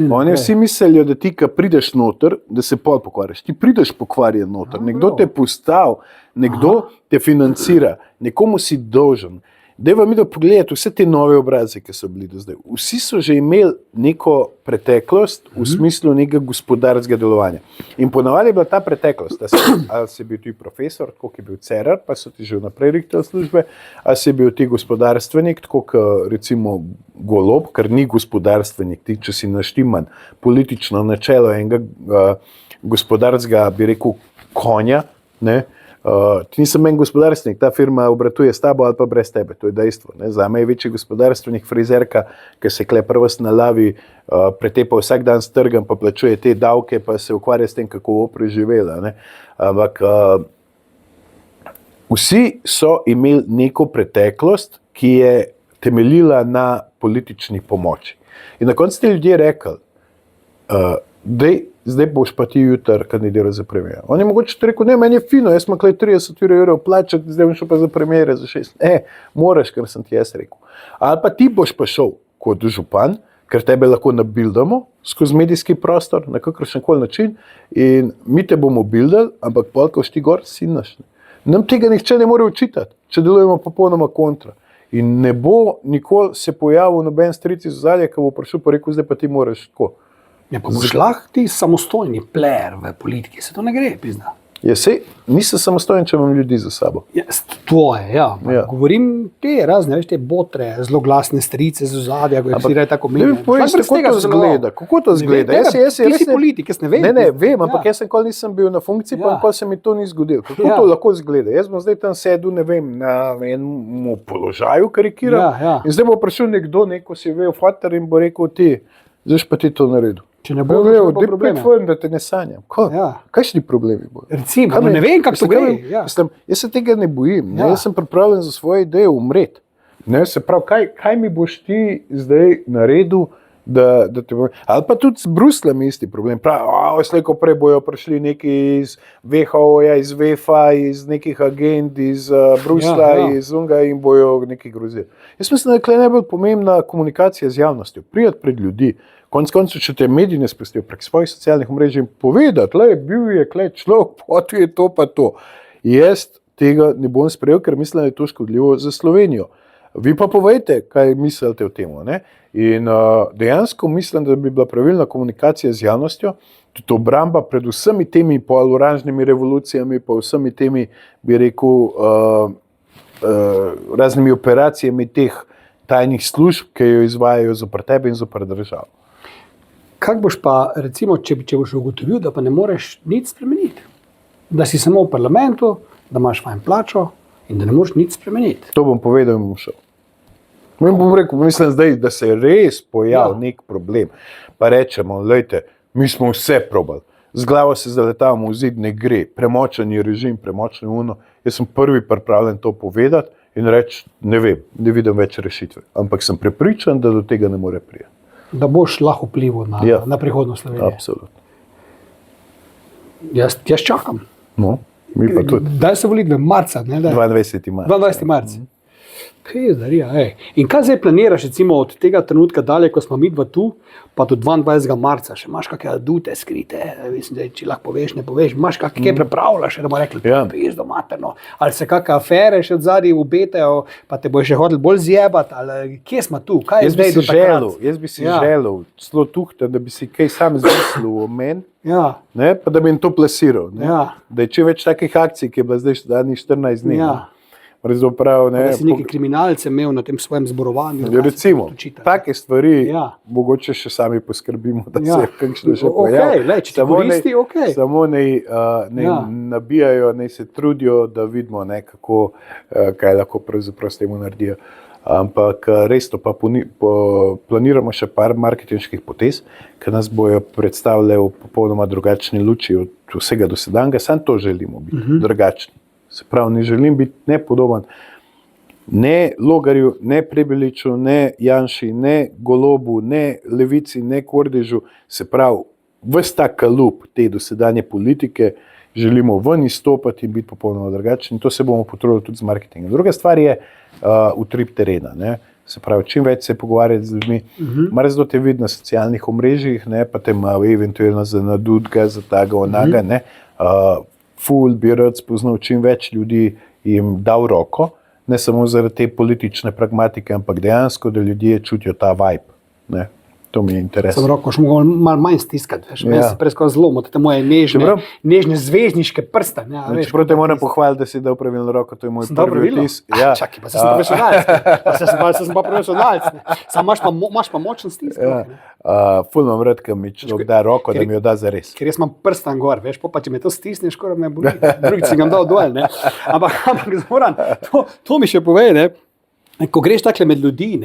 Oni vsi mislijo, da ti, ko prideš noter, da se pol pokvariš. Ti prideš pokvarjen noter, nekdo te postavi, nekdo te financira, nekomu si dolžen. Dajva mi da pogledati vse te nove obraze, ki so bili do zdaj. Vsi so že imeli neko preteklost v smislu nekega gospodarskega delovanja. In ponavadi je bila ta preteklost, ali si bil ti profesor, tako ki je bil Cerar, pa so ti že vnaprej rihtel službe, ali si bil ti gospodarstvenik, tako kot recimo Golob, ker ni gospodarstvenik, ti, če si naštiman politično načelo enega gospodarskega, bi rekel, konja, ne, ti nisem en gospodarstvenik, ta firma obratuje s tabo ali pa brez tebe, to je dejstvo. Ne. Zame je večji gospodarstvenik frizerka, ki se kle prvst na lavi, pretepa vsak dan s trgom, pa plačuje te davke, pa se ukvarja s tem, kako bo preživela. Ne. Ampak vsi so imeli neko preteklost, ki je temeljila na politični pomoči. In na koncu ti ljudje rekli, zdaj boš pa ti jutri kandidiral za premijera. On je mogoče rekel, ne, meni je fino, jaz imam 30 evrov plačati, zdaj bom šel pa za premijera za 6. Moraš, ker sem ti jaz rekel. Ali pa ti boš pa šel kot župan, ker tebe lahko nabildamo skozi medijski prostor, na kakršenkoli način, in mi te bomo bildali, ampak pol, ko ti gor, si naš. Nam tega nihče ne more učitati, če delujemo popolnoma kontra. In ne bo nikoli se pojavil noben stric iz ozadja, ki bo prišel pa rekel, zdaj pa ti moraš tako. Ja, pa boš lahko ti samostojni player v politiki, se to ne gre, pizda. Ja, sej, nisem samostojen, če imam ljudi za sabo. Ja, tvoje, ja. Govorim te razne, veš, te botre, zelo glasne strice z ozadja, ko si reje tako meni. Kako to zgleda? Ti si politik, jaz ne vem. Ne, vem, ampak jaz nikoli nisem bil na funkciji, pa nikoli se mi to ni zgodilo. Kako to lahko zgleda? Jaz bom zdaj tam sedel, ne vem, na enem položaju karikiram, in zdaj bo prišel nekdo, neko si vejo fater in bo rekel ti, zdaj pa ti to naredil. Če ne bo probleme. Da te ne sanjam. Kakšni problemi bodo? Recimo, ne vem, kako to gre. Jaz se tega ne bojim. Jaz sem pripravljen za svoje ideje umreti. Se pravi, kaj mi boš ti zdaj naredil, Ali pa tudi z Bruslem isti problem. Slejko prej bojo prišli neki iz WHO-ja, iz UEFA, iz nekih agend, iz Brusla, iz Unga in bojo neki grozili. Jaz mislim, da je najbolj pomembna komunikacija z javnostjo, prijeti pred ljudi. Konec koncev, če te mediji ne spustijo prek svojih socialnih omrežij in povedati, bil je človek, potil je to pa to. Jaz tega ne bom sprejel, ker mislim, da je to škodljivo za Slovenijo. Vi pa povejte, kaj mislite o tem. In dejansko mislim, da bi bila pravilna komunikacija z javnostjo, tudi obramba pred vsemi temi poloranžnimi revolucijami, pa vsemi temi, bi rekel, raznimi operacijami teh tajnih služb, ki jo izvajajo zoper tebe in zoper državo. Kako boš pa, recimo, če boš ugotovil, da pa ne moreš nič spremeniti? Da si samo v parlamentu, da imaš fajn plačo in da ne moreš nič spremeniti. To bom povedal in bom šel. Bom rekel, mislim zdaj, da se je res pojavil nek problem. Pa rečemo, mi smo vse probali. Z glavo se zaletavamo v zid, ne gre. Premočen je režim, premočen je uno. Jaz sem prvi pripravljen to povedati in reči, ne vem, ne vidim več rešitve. Ampak sem prepričan, da do tega ne more priti. Da boš lahko vplival na prihodnost Slovenije. Absolutno. Jaz čakam. No, mi pa tudi. Daj se volitve marca. 22. marca. 22. marca. Kaj zarija, In kaj zdaj planiraš, recimo, od tega trenutka dalje, ko smo mi dva tu, pa do 22. marca, še imaš kakšne adute skrite, mislim, da če lahko poveš, ne poveš, imaš kakšne prepravljaš, da bomo rekli, pizdo materno, ali se kakšne afere še od zadnji obetajo, pa te bojo še hodili bolj zjebati, ali kje smo tu, kaj je zdaj do takrat? Jaz bi si želel, celo tuhta, da bi si kaj sam zmislil o meni, pa da bi jim to plasiral. Da je čim več takih akcij, ki je bila zdaj zadnjih 14 dni. Da si neki kriminalce imel na tem svojem zborovanju. Recimo, take stvari mogoče še sami poskrbimo, da se kakšne še pojavijo. Če te koristi, Samo naj nabijajo, naj se trudijo, da vidimo nekako, kaj lahko pravzaprav s temu naredijo. Ampak res to pa planiramo še par marketinških potez, ki nas bojo predstavljali v popolnoma drugačni luči od vsega dosedanja. Samo to želimo biti, drugačni. Se pravi, ne želim biti nepodoben ne Logarju, ne Prebiliču, ne Janši, ne Golobu, ne Levici, ne Kordežu. Se pravi, ves ta kalup te dosedanje politike želimo ven izstopati in biti popolnoma drugačni. To se bomo potrudili tudi z marketingom. Druga stvar je utrip terena. Se pravi, čim več se pogovarjati z ljudmi, marsikdo te vidi na socialnih omrežjih, pa te ima eventualno za nadudga, za taga, onaga, ful bi rad spoznal čim več ljudi in jim dal roko, ne samo zaradi te politične pragmatike, ampak dejansko, da ljudje čutijo ta vibe. To mi je interes. Sam roko še mogo malo manj stiskati, meni se presko zlomo, te moje nežne zvezdniške prste. Čeprav te moram pohvaliti, da si dal pravilno roko, to je moj prvi vtis. Čakaj, pa se sem profesionalc. Se sem pa profesionalc. Sam imaš pa močen stisk. Ful imam rad, ko mi človek da roko, da mi jo da zares. Ker jaz imam prstan gor, veš, pa če me to stisneš, skoraj me boli. Drugi si ga dal dol, Ampak Zoran, to mi še povej, ko greš takle med ljudi,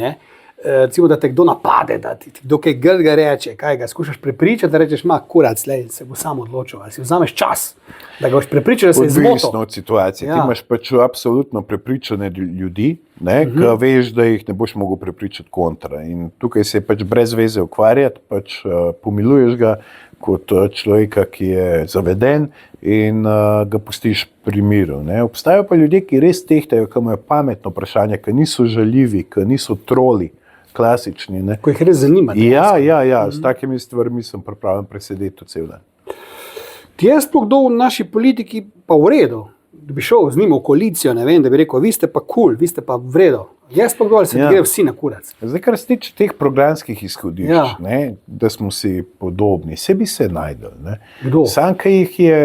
recimo, da te kdo napade, da ti kdo kaj grga reče, kaj ga skušaš prepričati, da rečeš, kurac, se bo sam odločil, ali si vzameš čas, da ga boš prepričal, da se je zmotil. Odvisno od situacije. Ti imaš pač absolutno prepričane ljudi, ki veš, da jih ne boš mogel prepričati kontra. In tukaj se pač brez veze ukvarjati, pač pomiluješ ga kot človeka, ki je zaveden in ga pustiš pri miru. Obstajajo pa ljudje, ki res tehtajo, ki imajo pametno vprašanje, ki niso žaljivi, ki niso troli, klasični. Ko jih res zanima. Ja, s takimi stvarmi sem pripravljen presedeti cel dan. Ti je sploh kdo v naši politiki pa v redu, da bi šel z njim v koalicijo, da bi rekel, vi ste pa cool, vi ste pa v redu. Jaz sploh kdo, ali se gre vsi na kurac. Zdaj, kar se tiče teh programskih izhodišč, da smo si podobni, se bi se najdel. Sam, kaj jih je,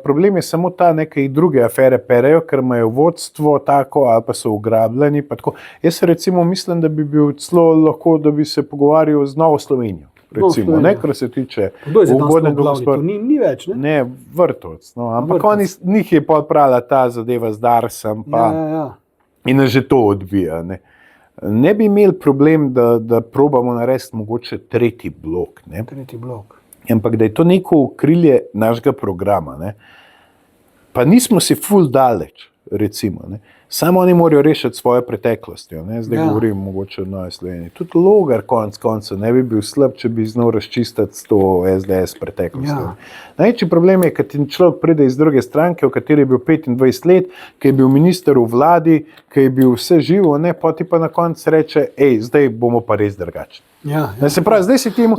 problem je samo ta, ki jih druge afere perejo, ker imajo vodstvo tako, ali pa so ugrabljeni. Jaz recimo mislim, da bi bil celo lahko, da bi se pogovarjal z Novo Slovenijo. Recimo, kar se tiče ugodnega gospodarstva. Ni več, ne? Vrtovec. Ampak njih je podprala ta zadeva z Darsom, in že to odbija. Ne bi imeli problem, da probamo narediti mogoče tretji blok. Ampak da je to neko okrilje našega programa. Pa nismo si ful daleč, recimo. Samo oni morajo rešiti svojo preteklost. Zdaj govorim mogoče o Novi Sloveniji. Tudi Logar konec koncev ne bi bil slab, če bi znal razčistiti s to SDS preteklost. Največji problem je, kad ti človek pride iz druge stranke, v kateri je bil 25 let, ki je bil minister v vladi, ki je bil vse živo, pa ti pa na koncu reče, zdaj bomo pa res drugačni. Se pravi, zdaj si temu,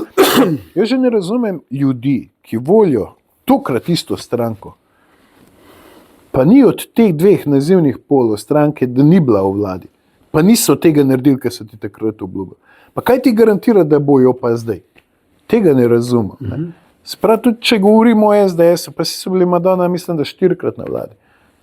jaz že ne razumem ljudi, ki volijo tokrat isto stranko, pa ni od teh dveh nazivnih polov stranke, da ni bila v vladi. Pa niso tega naredili, kar so ti takrat obljubili. Pa kaj ti garantira, da bojo pa zdaj? Tega ne razumem. Sprav tudi, če govorimo o SDS, pa si so bili Madonna, mislim, da 4-krat na vladi.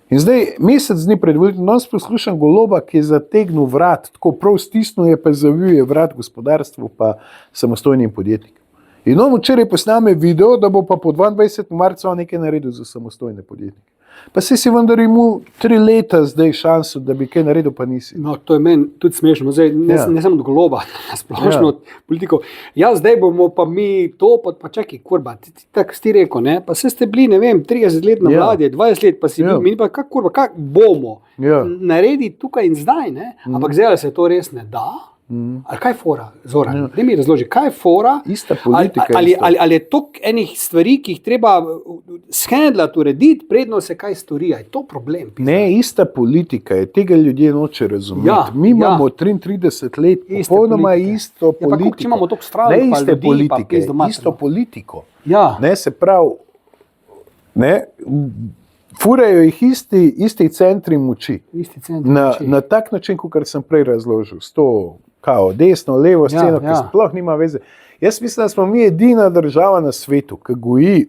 In zdaj, mesec dni pred volitvami, danes poslušam Goloba, ki je zategnil vrat, tako prav stisnil je, pa zavil je vrat gospodarstvu, pa samostojnim podjetnikom. In on včeraj posname video, da bo pa po 22. marca nekaj naredil za samostojne podjetnike. Pa si vendar imel 3 leta zdaj šanso, da bi kaj naredil, pa nisi. No, to je meni tudi smešno. Zdaj, ne samo od Goloba, splošno od politikov. Zdaj bomo pa mi to, pa čakaj, kurba, tako si ti rekel, ne? Pa ste bili, ne vem, 30 let na vladi, 20 let, pa si bil, mi pa kak bomo narediti tukaj in zdaj, ne? Ampak zdaj se to res ne da. Ali kaj je fora, Zoran? Daj mi razloži, kaj je fora? Ista politika. Ali je toliko enih stvari, ki jih treba shendlati, urediti, predno se kaj stori? Je to problem? Ne, ista politika je, tega ljudje noče razumeti. Mi imamo 33 let, popolnoma isto politiko. Če imamo toliko stran, ne iste politike, isto politiko. Ne, se pravi, furajo jih isti centri moči. Na tak način, kot sem prej razložil, s to kao desno, levo sceno, ki sploh nima veze. Jaz mislim, da smo mi edina država na svetu, ki goji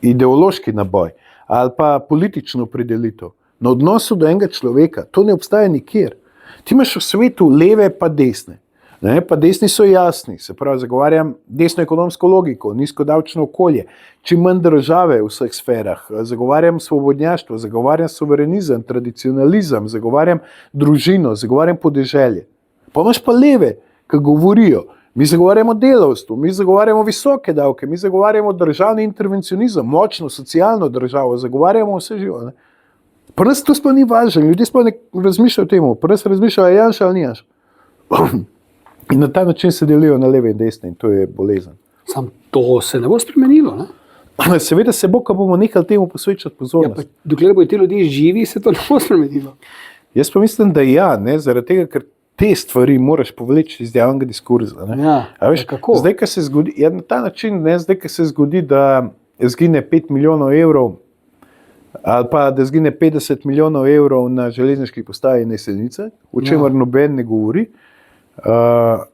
ideološki naboj ali pa politično opredelitev na odnosu do enega človeka. To ne obstaja nikjer. Ti imaš v svetu leve pa desne. Pa desni so jasni, se pravi, zagovarjam desno ekonomsko logiko, nizko davčno okolje, čim manj države v vseh sferah, zagovarjam svobodnjaštvo, zagovarjam suverenizem, tradicionalizem, zagovarjam družino, zagovarjam podeželje. Pa imaš pa leve, ki govorijo, mi zagovarjamo delavstvo, mi zagovarjamo visoke davke, mi zagovarjamo državni intervencionizem, močno socialno državo, zagovarjamo vse živo. Pa nas to sploh ni važno, ljudje sploh ne razmišljajo o temu, pa nas razmišljajo, je Janša ali ni Janša. In na ta način se delijo na leve in desne in to je bolezen. Sam to se ne bo spremenilo, ne? Seveda se bo, ko bomo nehali temu posvečati pozornost. Dokler bodo ti ljudje živi, se to ne bo spremenilo. Jaz pa mislim, da zaradi tega, ker te stvari moraš povleči iz javnega diskurza. Kako? Zdaj, ko se zgodi, na ta način, zdaj, ko se zgodi, da zgine 5 milijonov evrov ali pa da zgine 50 milijonov evrov na železniški postaji Jesenice, o čemer noben ne govori,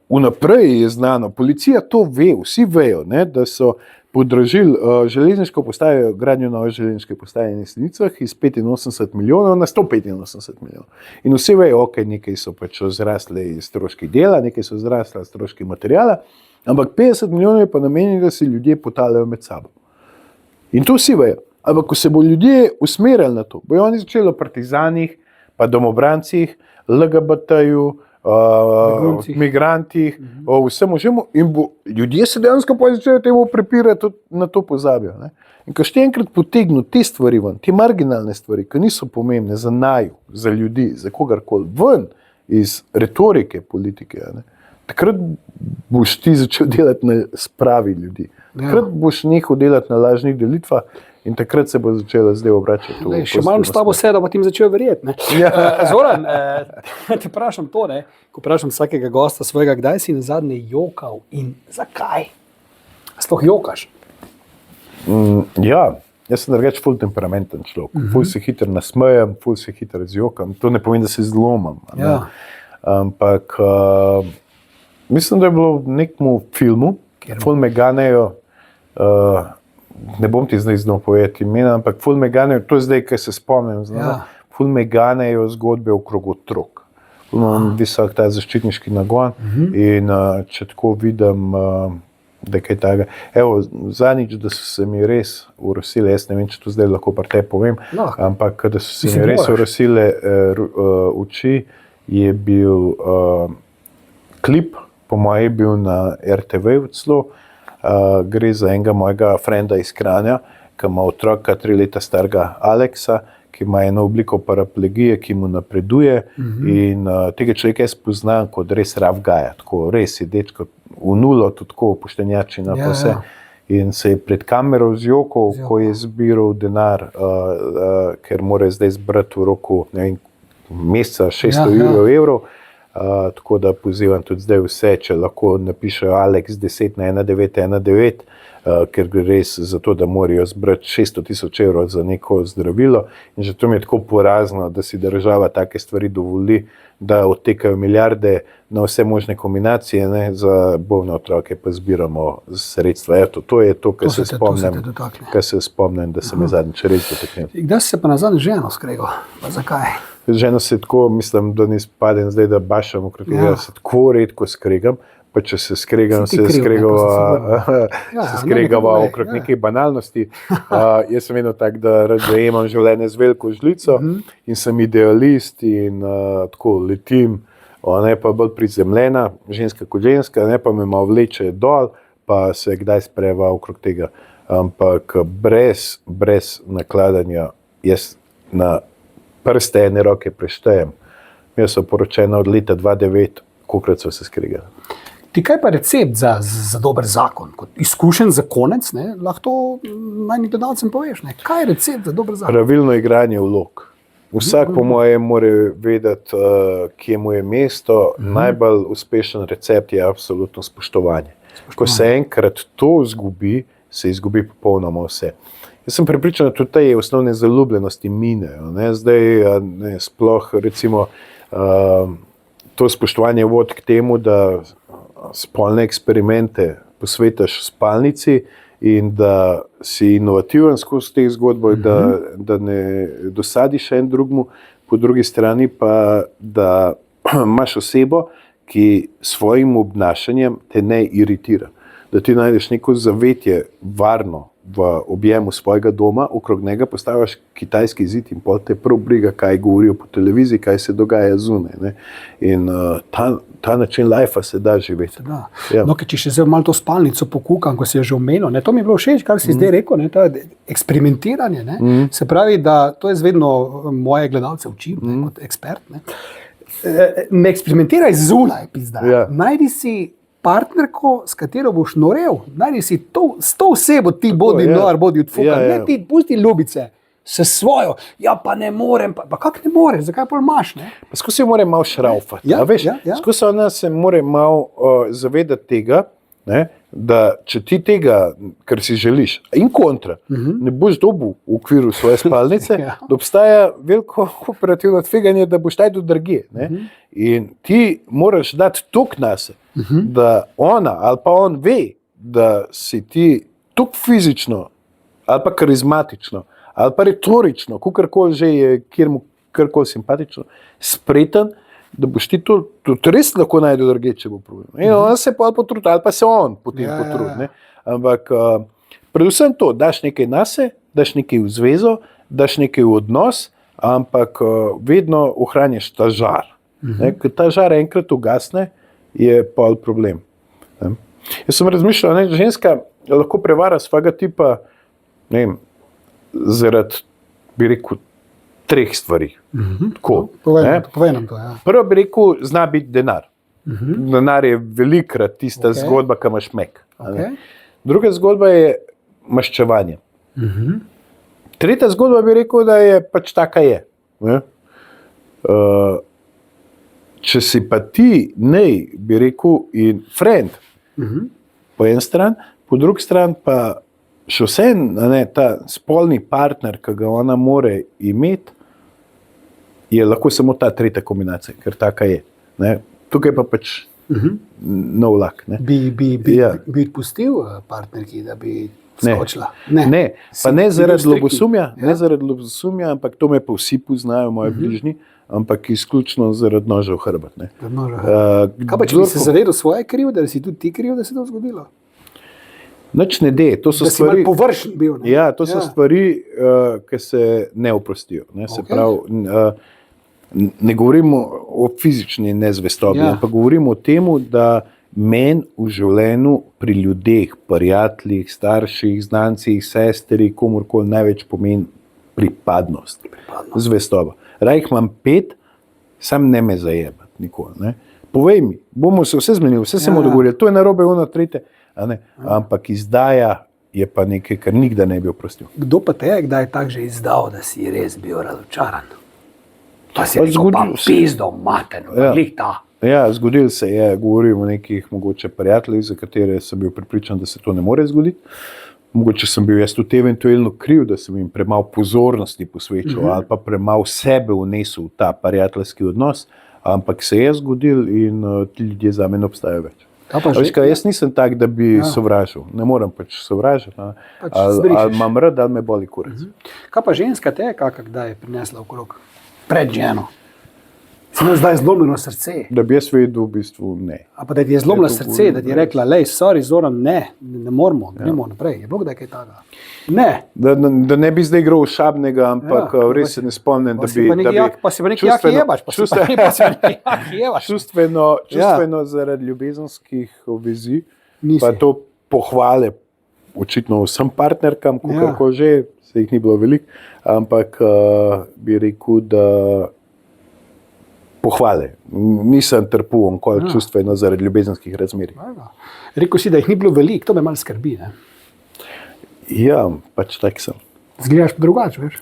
vnaprej je znano, policija to ve, vsi vejo, da so podražili železniško postajo, gradnjo nove železniške postaje na Jesenicah iz 85 milijonov na 185 milijonov. In vsi vejo, nekaj so pač zrasli stroški dela, nekaj so zrasli stroški materijala, ampak 50 milijonov je pa namenjeno, da se ljudje potalajo med sabo. In to vsi vejo. Ampak ko se bo ljudje usmerjali na to, bojo oni začeli o partizanih, pa domobrancih, LGBT-ju, migrantih, o vsem možemo, in ljudje se dejansko začnejo temu prepirati, tudi na to pozabijo. In ko še enkrat potegnu te stvari ven, te marginalne stvari, ki niso pomembne za naju, za ljudi, za kogarkoli, ven iz retorike politike, takrat boš ti začel delati na spravi ljudi. Takrat boš nehal delati na lažnih delitvah in takrat se bo začela zdaj obračati. Še malo s tabo sedel, pa ti začel verjeti. Zoran, te vprašam to, ko vprašam vsakega gosta svojega, kdaj si nazadnje jokal in zakaj? Sploh jokaš? Jaz sem drugače ful temperamenten človek. Ful se hitro nasmejem, ful se hitro zjokam. To ne pomeni, da se zlomam. Ampak mislim, da je bilo v nekem filmu, ful me ganejo, ne bom ti zdaj znal povedati imena, ampak ful me ganejo, to je zdaj, kaj se spomnim, ful me ganejo zgodbe okrog otrok. Imam visok ta zaščitniški nagon in če tako vidim, da je kaj takega. Evo, zadnjič, da so se mi res urosile, jaz ne vem, če to zdaj lahko par te povem, ampak da so se mi res urosile oči, je bil klip, po moje bil na RTV celo. Gre za enega mojega frenda iz Kranja, ki ima otroka 3 leta starega Aleksa, ki ima eno obliko paraplegije, ki mu napreduje in tega človeka jaz poznam kot res rav gaja, tako res je dečko v nulo, tudi tako poštenjačina pa vse. In se je pred kamero zjokal, ko je zbiral denar, ker mora zdaj zbrati v roku meseca 600 evrov. Tako da pozivam tudi zdaj vse, če lahko napišejo Alex 10 na 1919, ker gre res za to, da morajo zbrati 600 000 evrov za neko zdravilo. In že to mi je tako porazno, da si država take stvari dovoli, da odtekajo milijarde na vse možne kombinacije, ne, za bolne otroke pa zbiramo sredstva. Eto, to je to, kar se spomnim, da se me zadnjič res dotaknil. Kdaj si se pa nazadnje ženo skregal? Pa zakaj? Ženo se tako, mislim, da ne spadem zdaj, da bašam okrog tega, se tako redko skregam, pa če se skregam, se skregava okrog nekaj banalnosti. Jaz sem vedno tak, da imam življenje z veliko žlico in sem idealist in tako letim, ona je pa bolj prizemljena, ženska kot ženska, ne pa me malo vleče dol, pa se kdaj spreva okrog tega. Ampak brez nakladanja, jaz na prste ene roke preštejem. Jaz sem poročena od leta 2009, kolikrat so se skregali. Ti kaj pa recept za dober zakon? Kot izkušen zakonec, ne, lahko to najnim gledalcem poveš. Ne? Kaj je recept za dober zakon? Pravilno igranje vlog. Vsak po mojem mora vedeti, kje mu je mesto. Najbolj uspešen recept je absolutno spoštovanje. Ko se enkrat to izgubi, se izgubi popolnoma vse. Jaz sem prepričan, da tudi te osnovne zaljubljenosti minejo. Ne? Zdaj sploh recimo to spoštovanje vodi k temu, da spolne eksperimente posvetiš spalnici in da si inovativen skozi te zgodbe, da ne dosadiš en drugmu, po drugi strani pa, da imaš osebo, ki svojim obnašanjem te ne iritira. Da ti najdeš neko zavetje varno v objemu svojega doma, okrog njega postaviš kitajski zid in pol te prav briga, kaj govorijo po televiziji, kaj se dogaja zunaj. Ne? In ta način lajfa se da živeti. Ja. No, če še zdaj malo to spalnico pokukam, ko si je že omenil, to mi je bilo všeč, kar si zdaj rekel, ne, ta eksperimentiranje. Ne? Se pravi, da to jaz vedno moje gledalce učim, kot ekspert. Ne eksperimentiraj zunaj, pizda. Ja. Najdi si partnerko, s katero boš norel, najdi si s to osebo ti bodi nor, bodi odfukan, ne ti pusti ljubice, se svojo, pa ne morem, pa kak ne moreš, zakaj pol imaš, ne? Pa skozi se mora malo šraufati, skozi ona se mora malo zavedati tega, ne, da če ti tega, kar si želiš, in kontra, ne boš dobil v okviru svoje spalnice, da obstaja veliko operativno tveganje, da boš tajdu drugje. In ti moraš dati tok nase, da ona ali pa on ve, da si ti tok fizično ali pa karizmatično ali pa retorično, kakorkoli že je, kjerkoli simpatično, spreten, da boš ti to res lahko najdel drugje, če bo problem. In on se pa potrudi, ali pa se on potem potrudi. Ampak predvsem to, daš nekaj nase, daš nekaj v zvezo, daš nekaj v odnos, ampak vedno ohranjaš ta žar. Ker ta žar enkrat ugasne, je pa problem. Jaz sem razmišljal, da ženska lahko prevara svojega tipa, ne vem, zaradi, bi rekel, 3 stvari. Povej nam to. Ja. Prvo bi rekel, zna biti denar. Denar je velikrat tista zgodba, ki imaš mek. Druga zgodba je maščevanje. Tretja zgodba bi rekel, da je pač taka je. Če si pa ti bi rekel, in friend, po en stran, po drugi stran pa še vse, ta spolni partner, ki ga ona more imeti, je lahko samo ta tretja kombinacija, ker taka je. Tukaj pa pač nov lak. Bi pustil partnerki, da bi skočila? Ne, pa ne zaradi ljubosumja, ampak to me pa vsi poznajo, moji bližnji, ampak izključno zaradi noža v hrbet. Kaj pa, če bi se zavedal svoje krivde, da si tudi ti kriv, da se to zgodilo? Nič ne de, to so da stvari. Si malo površen bil. Ja, to so stvari, ki se ne oprostijo. Se pravi, ne govorimo o fizični nezvestobi, ampak govorimo o tem, da meni v življenju pri ljudeh, prijateljih, starših, znancih, sestri, komurkoli največ pomeni pripadnost. Zvestoba. Raj jih imam 5, sam ne me zajebati nikoli. Ne? Povej mi, bomo se vse zmenili, vse se bomo dogovorili, to je narobe, ono tretje, ampak izdaja je pa nekaj, kar nikdar ne bi oprostil. Kdo pa te je kdaj tak že izdal, da si res bil razočaran? Pa si rekel, pa pizdo maten, glih ta. Ja, zgodil se je, govorim o nekih mogoče prijateljih, za katere sem bil prepričan, da se to ne more zgoditi. Mogoče sem bil jaz tudi eventualno kriv, da sem jim premalo pozornosti posvečal ali pa premalo sebe vnesel v ta prijateljski odnos, ampak se je zgodil in ti ljudje za me ne obstajajo več. Jaz nisem tak, da bi sovražil. Ne morem pač sovražiti. Ali imam rad, ali me boli kurac. Kaj pa ženska te, kdaj je prinesla okrog? Pred ženo. Si imel zdaj zlomljeno srce. Da bi jaz vedel, v bistvu ne. A pa da ti je zlomljeno srce, da ti je rekla, lej, sorry Zoran, ne moramo, gremo naprej. Je bilo kdaj kaj takega? Ne. Da ne bi zdaj igral šabnega, ampak res se ne spomnim, da bi... Pa si pa neki jaki jebaš. Čustveno zaradi ljubezenskih vezi, pa to pohvale očitno vsem partnerkam, kako že, se jih ni bilo veliko, ampak bi rekel, da pohvale. Nisem trpel onkoli čustveno zaradi ljubezenskih razmerij. Rekel si, da jih ni bilo veliko, to me malo skrbi, ne? Ja, pač tak sem. Zgledaš pa drugače, veš?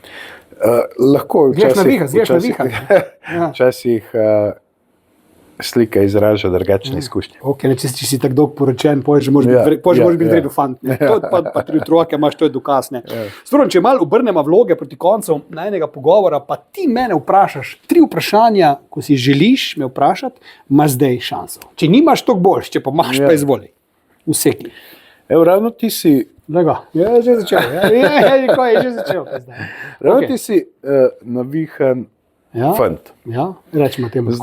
Lahko. Zgledaš na viha. Včasih slika izraža drugačne izkušnje. Če si tako dolgo poročen, potem moraš biti vredu fant. Pa 3 otroke imaš, to je dokaz. Če malo obrnemo vloge proti koncu najnega pogovora, pa ti mene vprašaš 3 vprašanja, ko si želiš me vprašati, imaš zdaj šanso. Če nimaš, toliko boljš, če pa imaš, pa izvoli. Vseki. Ravno ti si... Je že začel. Ravno ti si navihan fant. Ja, rečemo temu.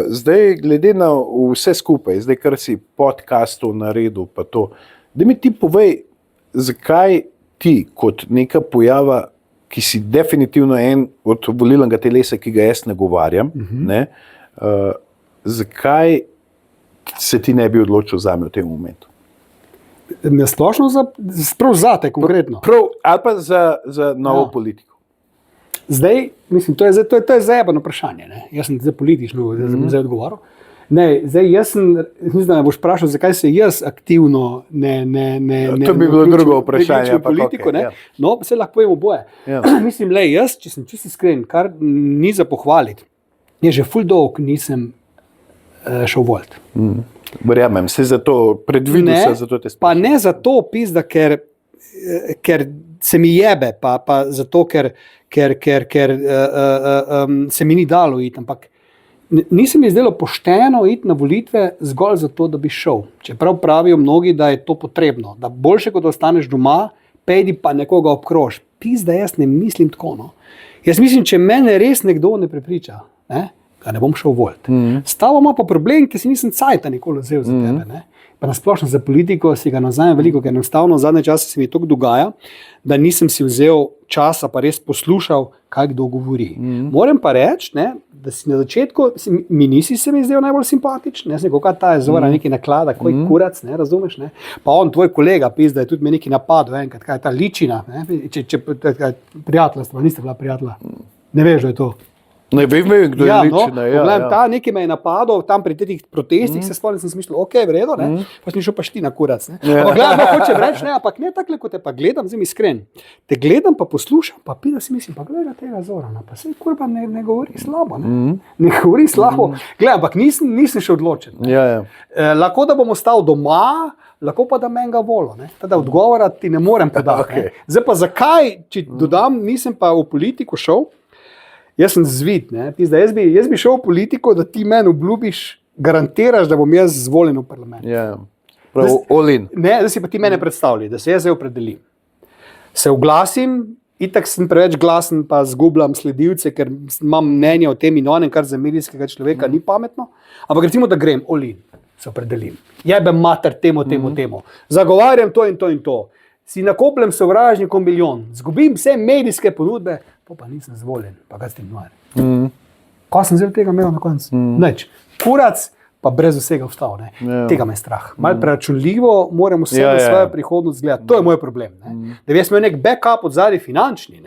Zdaj, glede na vse skupaj, zdaj, kar si podcastov naredil, pa to, da mi ti povej, zakaj ti kot neka pojava, ki si definitivno en od volilnega telesa, ki ga jaz nagovarjam, zakaj se ti ne bi odločil zame v tem momentu? Splošno prav zate, konkretno. Ali pa za novo politiko. Zdaj, mislim, to je zajebano vprašanje. Ne? Jaz sem zdaj politično zdaj odgovoril. Mislim, da me boš vprašal, zakaj se jaz aktivno to bi bilo drugo vprašanje. No, pa se lahko povem oboje. Mislim, jaz, če sem čisto iskren, kar ni za pohvaliti, je že ful dolg nisem šel volit. Verjamem, se za to predvidel, se za to te sprašujem. Pa ne zato, pizda, ker se mi jebe, pa zato, ker se mi ni dalo iti, ampak nisem mi zdelo pošteno iti na volitve zgolj zato, da bi šel. Čeprav pravijo mnogi, da je to potrebno, da boljše, kot ostaneš doma, pejdi pa nekoga obkrož. Pizda, jaz ne mislim tako. No. Jaz mislim, če mene res nekdo ne prepriča, da ne bom šel volit. S tabo ima pa problem, ker si nisem cajta nikoli vzel za tebe. Ne? Pa nasplošno za politiko si ga nazaj veliko, ker enostavno zadnje čase se mi to dogaja, da nisem si vzel časa pa res poslušal, kaj kdo govori. Moram pa reči, da si na začetku, mi nisi se mi zdel najbolj simpatičen, jaz nekaj ta je Zora nekaj naklada, koji kurac, razumeš, ne? Pa on, tvoj kolega, pizda, je tudi me nekaj napadel enkrat, kaj je ta ličina, prijateljstva, niste bila prijatelja, ne veš, da je to. Ne vem, kdo je ličina. Ta nekaj me je napadal, tam pri teh protestih se spomnim, sem mislil, ok, v redu, pa sem šel pa ti na kurac. Ampak gledam, hočem reči, ampak ne takle, kot te pa gledam, zdaj mi iskren. Te gledam, pa poslušam, pa pida si mislim, pa gledaj tega Zorana, pa se kurba ne govori slabo, ne govori slabo. Gledam, ampak nisem še odločen. Lahko, da bom ostal doma, lahko pa da menga volo. Teda odgovora ti ne morem podati. Zdaj pa zakaj, če dodam, nisem pa v politiko šel, jaz sem zvit, jaz bi šel v politiko, da ti meni obljubiš, garantiraš, da bom jaz izvoljen v parlament. Zdaj si pa ti mene predstavljaj, da se jaz zdaj opredelim. Se oglasim, itak sem preveč glasen, pa zgubljam sledilce, ker imam mnenje o tem in onem, kar za medijskega človeka ni pametno. Ampak recimo, da grem, se opredelim. Jebem mater temu. Zagovarjam to in to in to. Si nakopljem sovražnikom milijon, zgubim vse medijske ponudbe, pa nisem zvoljen, pa kaj s tem dvar. Kaj sem zdaj tega imel na koncu? Neč. Kurac, pa brez vsega ostal. Ja. Tega me je strah. Malo preračunljivo moramo vse na svojo prihodnost gledati. To je moj problem. Da bi jaz imel nek backup od zadaj finančni,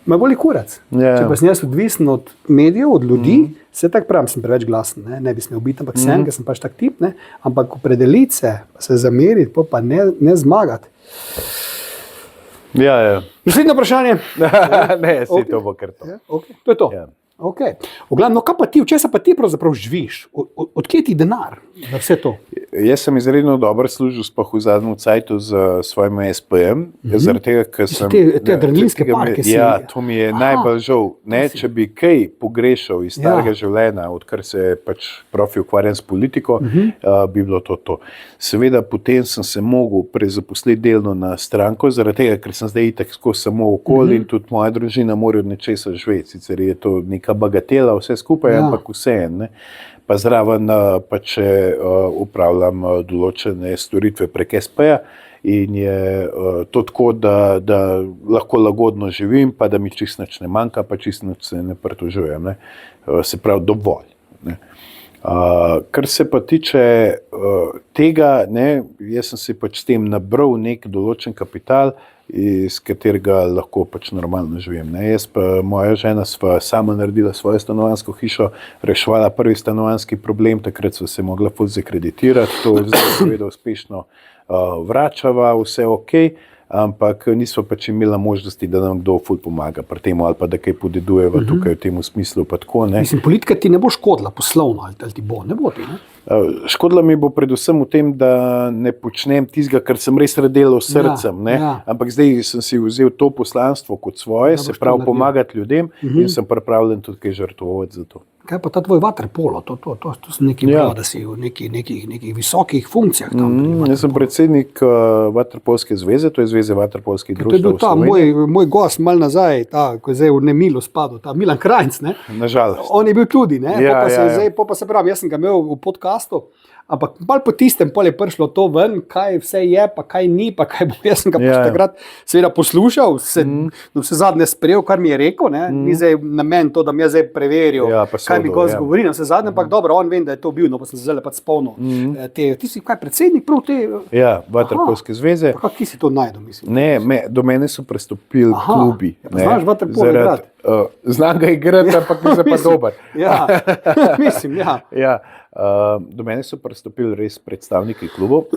me boli kurac. Ja. Če pa sem jaz odvisen od medijev, od ljudi, se tako pravim, sem preveč glasen, ne bi smel biti, ampak sem, ker sem pač tak tip, ampak opredeliti se zameriti, pa ne zmagati. Ja. Naslednje vprašanje. Ne, si to bo kar to. Ja, okay. To je to. Ja. Okay. No, kaj pa ti, v česa pa ti pravzaprav živiš? Odkje ti denar za vse to? Jaz sem izredno dobro služil sploh v zadnjem cajtu z svojim SP-jem, zaradi tega, ker sem... Te adrenalinske parke si... Ja, to mi je najbolj žal. Če bi kaj pogrešal iz starega življenja, odkar se pač profi ukvarjam s politiko, bi bilo to. Seveda, potem sem se mogel prezaposliti delno na stranko, zaradi tega, ker sem zdaj itak samo okoli in tudi moja družina mora od nečesa živeti. Sicer je to neka bagatela, vse skupaj, ampak vseeno. Pa zraven pač upravljam določene storitve prek SP-ja in je to tako, da lahko lagodno živim, pa da mi čisto nič ne manjka, pa čisto nič se ne pritožujem. Se pravi, dovolj. Kar se pa tiče tega, jaz sem si pač s tem nabral nek določen kapital, iz katerega lahko pač normalno živim. Jaz pa moja žena sva sama naredila svojo stanovanjsko hišo, reševala prvi stanovanjski problem, takrat sva se mogla ful zakreditirati, to zdaj seveda uspešno vračava, vse okej, ampak nisva pač imela možnosti, da nam kdo ful pomaga pri temu ali pa da kaj podedujeva tukaj v tem smislu. Pa tako, Mislim, politika ti ne bo škodila poslovno ali ti bo, ne bo ti, ne? Škodila mi bo predvsem v tem, da ne počnem tistega, kar sem res delal s srcem. Ampak zdaj sem si vzel to poslanstvo kot svoje, se pravi pomagati ljudem in sem pripravljen tudi kaj žrtvovati za to. Kaj pa ta tvoj vaterpolo? To sem nekaj bral, da si v nekih visokih funkcijah tam. Jaz sem predsednik Vaterpolske zveze, to je Zveze vaterpolskih društev. To je bil ta moj gost mal nazaj, ko je zdaj v nemilo spadal, ta Milan Krajnc, ne? Nažalost. On je bil tudi, ne? Pa se pravi, jaz sem ga imel v podcastu, ampak malo po tistem pol je prišlo to ven, kaj vse je, pa kaj ni, pa kaj bo. Jaz sem ga takrat seveda poslušal, vse zadnje sprejel, kar mi je rekel, ni zdaj namen to, da mi je zdaj preveril, kaj mi gost govori, vse zadnje, ampak dobro, on vem, da je to bil, pa sem se zdaj pač spomnil. Ti si kaj, predsednik prav te? Ja, Vaterpolske zveze. Pa kje si to najdel, mislim? Ne, do mene so prestopili klubi. Znaš vaterpolo igrati? Znam ga igrati, ampak nisem pa dober. Ja, mislim, ja. Do mene so prestopili res predstavniki klubov.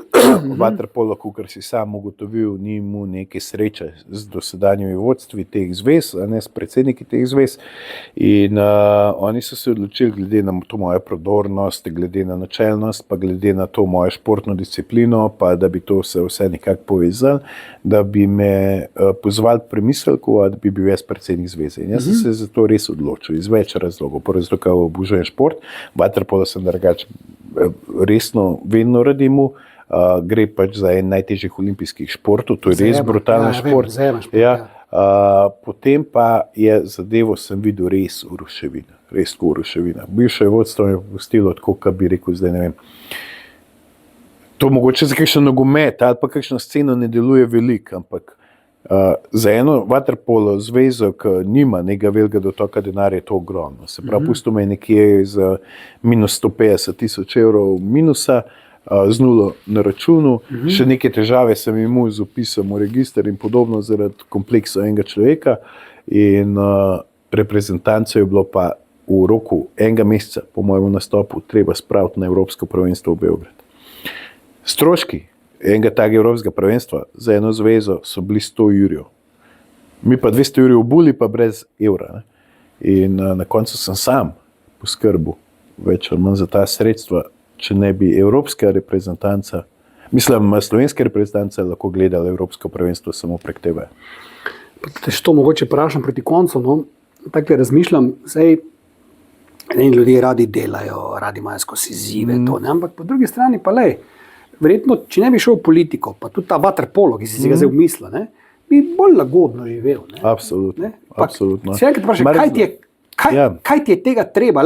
Vaterpolo, kakor si sam ugotovil, ni mu neke sreče z dosedanjimi vodstvi teh zvez, ne s predsedniki teh zvez. In oni so se odločili glede na to mojo prodornost, glede na načelnost, pa glede na to mojo športno disciplino, pa da bi to se vse nekako povezali, da bi me pozvali k premisleku, da bi bil jaz predsednik zveze. In jaz sem se za to res odločil, iz več razlogov. Prvi razlog, ker obožujem šport, vaterpolo sem resno vedno radimo, gre pač za en najtežjih olimpijskih športov, to je res brutalen šport. Potem pa je zadevo sem videl res v ruševina. Bivše vodstvo je pustilo tako, kot bi rekel, zdaj ne vem. To mogoče za kakšen nogomet ali pa kakšno sceno ne deluje veliko, ampak za eno vaterpolo zvezo, ki nima nekega velikega dotoka denarja, je to ogromno. Se pravi, pustil me nekje z minus 150 tisoč evrov minusa, z nulo na računu. Še neke težave sem imel z upisom v register in podobno zaradi kompleksa enega človeka. In reprezentanco je bilo pa v roku enega meseca po mojem nastopu treba spraviti na Evropsko prvenstvo v Beograd. Stroški enega takega evropskega prvenstva za eno zvezo so bili 100 jurjev. Mi pa 200 jurjev v buli, pa brez evra. In na koncu sem sam poskrbel več ali manj za ta sredstva, če ne bi evropska reprezentanca, slovenska reprezentanca lahko gledala evropsko prvenstvo samo prek TV. Te što mogoče vprašam proti koncu, tako razmišljam, ljudje radi delajo, radi imajo skozi izzive, ampak po drugi strani pa verjetno, če ne bi šel v politiko, pa tudi ta vaterpolo, ki si ga zdaj umislil, bi bolj lagodno živel. Absolutno. Kaj ti je tega treba?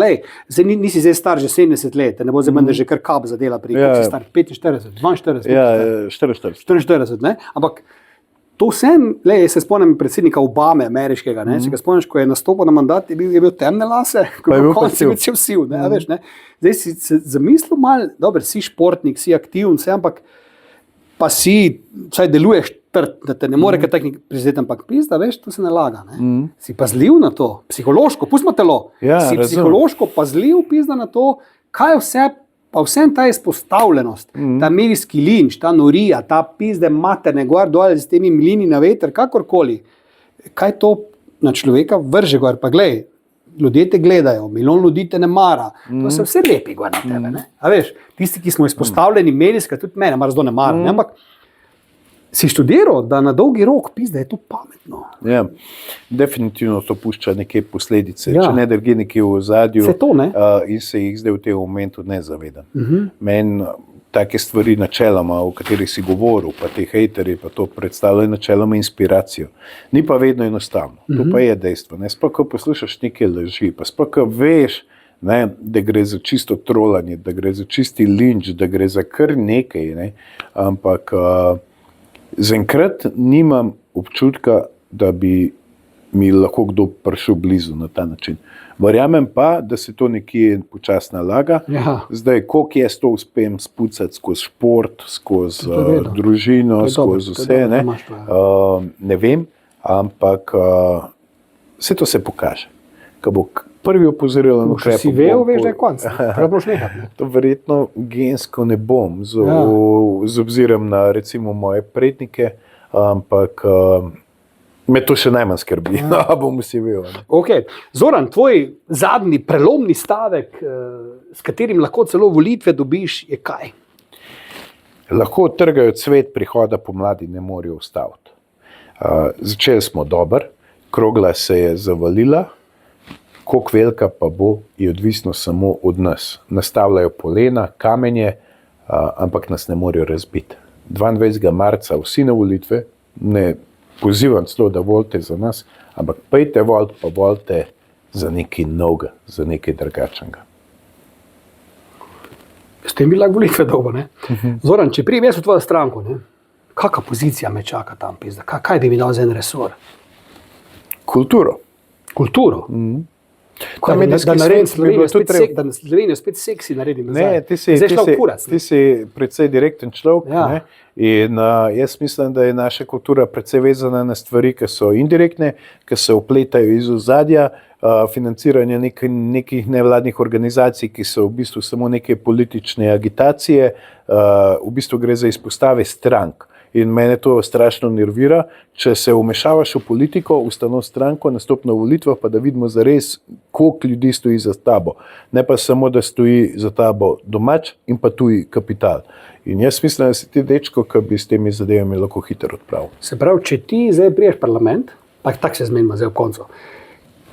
Zdaj nisi zdaj star že 70 let, ne bo zdaj menda že kar kap zadela pri, koliko si star, 45, 42? Ja, 44. Ampak to vsem, jaz se spomnim predsednika Obame, ameriškega, ne, če ga spomniš, ko je nastopil na mandat, je bil temne lase, ko je bil konec siv, ne, veš, ne. Zdaj si se zamislil malo, dobro, si športnik, si aktiven, vse, ampak pa si, vsaj deluješ trd, da te ne more kaj tak prizadeti, ampak pizda, veš, to se ne laga, ne. Si pazljiv na to, psihološko, pustimo telo, si psihološko pazljiv, pizda na to, kaj vse, pa vsem ta izpostavljenost, ta medijski linč, ta norija, ta pizde materne gor dol s temi mlini na veter, kakorkoli, kaj to na človeka vrže gor, pa glej, ljudje te gledajo, milijon ljudi te ne mara, to se vse lepi gor na tebe, ne? A veš, tisti, ki smo izpostavljeni medijska, tudi mene, mar zdo ne mara, ne? Ampak si študiral, da na dolgi rok pizda je to pametno. Ja, definitivno to pušča neke posledice, če ne drži nekje v ozadju in se jih zdaj v tem momentu ne zavedam. Meni take stvari načeloma, o katerih si govoril, pa te hejterji, pa to predstavljajo načeloma inspiracijo. Ni pa vedno enostavno, to pa je dejstvo. Sploh, ko poslušaš neke laži, pa sploh, ko veš, ne, da gre za čisto trolanje, da gre za čisti linč, da gre za kar nekaj, ne, ampak zaenkrat nimam občutka, da bi mi lahko kdo prišel blizu na ta način. Verjamem pa, da se to nekje počasno nalaga. Zdaj, koliko jaz to uspem spucati skozi šport, skozi družino, skozi vse, ne vem, ampak vse to se pokaže. Ko bo prvi opozoril na ukrep. Si vel, veš, da je konc. Preproš nekaj. To verjetno gensko ne bom, z obzirom na recimo moje prednike, ampak me to še najmanj skrbi, bom si vel. Okay. Zoran, tvoj zadnji prelomni stavek, s katerim lahko celo volitve dobiš, je kaj? Lahko trgajo cvet, prihoda pomladi ne morejo ustaviti. Začeli smo dober, krogla se je zavalila, koliko velika pa bo, je odvisno samo od nas. Nastavljajo polena, kamenje, ampak nas ne morejo razbiti. 22. marca vsi na volitve, ne pozivam celo, da volite za nas, ampak pejte voliti, pa volite za nekaj novega, za nekaj drugačnega. S tem bi lahko volitve dolgo, ne? Zoran, če prijem jaz v tvojo stranko, ne? Kakva pozicija me čaka tam, pizda? Kaj bi mi dal za en resor? Kulturo. Kulturo? Da naredim Slovenijo spet seksi naredim. Ti si precej direkten človek, ne? In jaz mislim, da je naša kultura precej vezana na stvari, ki so indirektne, ki se opletajo iz ozadja, financiranja nekih nevladnih organizacij, ki so v bistvu samo neke politične agitacije, v bistvu gre za izpostave strank. In mene to strašno nervira, če se vmešavaš v politiko, ustanov stranko, nastop na volitvah, pa da vidimo zares, koliko ljudi stoji za tabo. Ne pa samo, da stoji za tabo domač in pa tuji kapital. In jaz mislim, da si ti dečko, ki bi s temi zadevami lahko hitro odpravil. Se pravi, če ti zdaj priješ parlament, pa tako se zmenimo zdaj v koncu,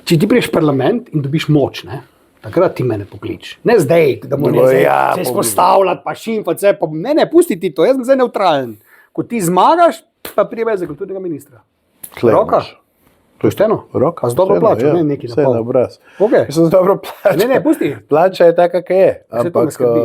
če ti priješ parlament in dobiš moč, ne? Takrat ti mene poklič. Ne zdaj, da moram se izpostavljati, pa šimfati se, pa ne, pusti ti to, jaz sem zdaj neutralen. Ko ti zmagaš, pa prijeme za kulturnega ministra. Roka? Pošteno? Roka. A z dobro plačo, ne neki napol. Vse na obraz. Okay. Jaz sem z dobro plačo. Ne, pusti. Plača je taka, kaj je. Vse to me skrbi,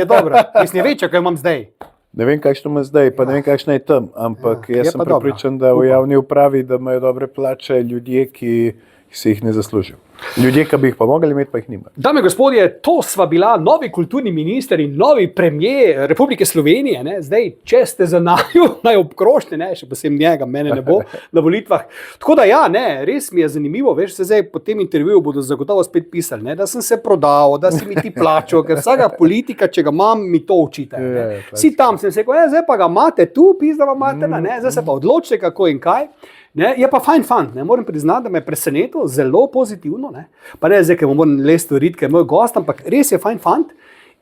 Je dobro. Mislim, je večja, kaj imam zdaj. Ne vem, kakšno ima zdaj, pa ne vem, kakšno je tam, ampak jaz sem prepričan, da v javni upravi, da imajo dobre plače ljudje, ki se jih ne zaslužijo. Ljudje, ki bi jih pa mogli imeti, pa jih nima. Dame in gospodje, to sva bila novi kulturni minister in novi premier Republike Slovenije. Ne? Zdaj, če ste za naju, naj obkrožite, ne? Še posebej njega, mene ne bo na volitvah. Tako da ja, ne, res mi je zanimivo, veš, se zdaj po tem intervjuju bodo zagotovo spet pisali, ne? Da sem se prodal, da si mi ti plačal, ker vsaka politika, če ga imam, mi to učite. Vsi tam sem se rekel, zdaj pa ga imate tu, pizda vam imate, ne? Zdaj se pa odločite, kako in kaj. Ne, je pa fajn fant, ne, moram priznati, da me je presenetil zelo pozitivno, ne, pa ne zdaj, ker mu moram lesti urit, ker je moj gost, ampak res je fajn fant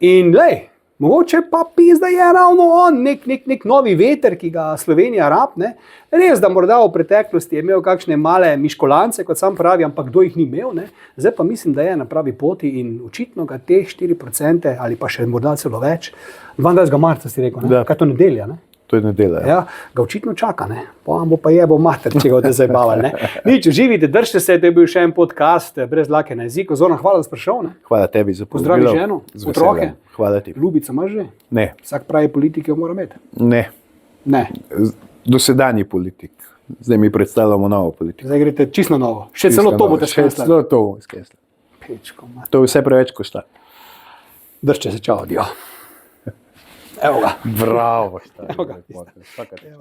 in lej, mogoče pa pizda je ravno on, nek novi veter, ki ga Slovenija rab, ne, res, da morda v preteklosti je imel kakšne male miškolance, kot sam pravi, ampak kdo jih ni imel, ne, zdaj pa mislim, da je na pravi poti in očitno ga teh 4% ali pa še morda celo več, 22. marca si rekel, ne, kaj to nedelja, ne? To je nedelja. Ja, ga očitno čaka, ne. Pa bo pa jebo mater, če ga boste zabavali, ne. Nič, uživite, držite se, to je bil še en podcast Brez dlake na jeziku. Zoran, hvala, da si prišel, ne. Hvala tebi za povabilo. Pozdravi ženo, otroke. Hvala ti. Ljubica imaš že? Ne. Vsak pravi politike mora imeti? Ne. Ne. dosedanji politik. Zdaj mi predstavljamo novo politiko. Zdaj greste čisto na novo. Še celo to boste Še skresli. celo to bomo skresli. To vse preveč košta. Dršče se, čau, dio. Evo ga. Bravo. Evo ga. Stari.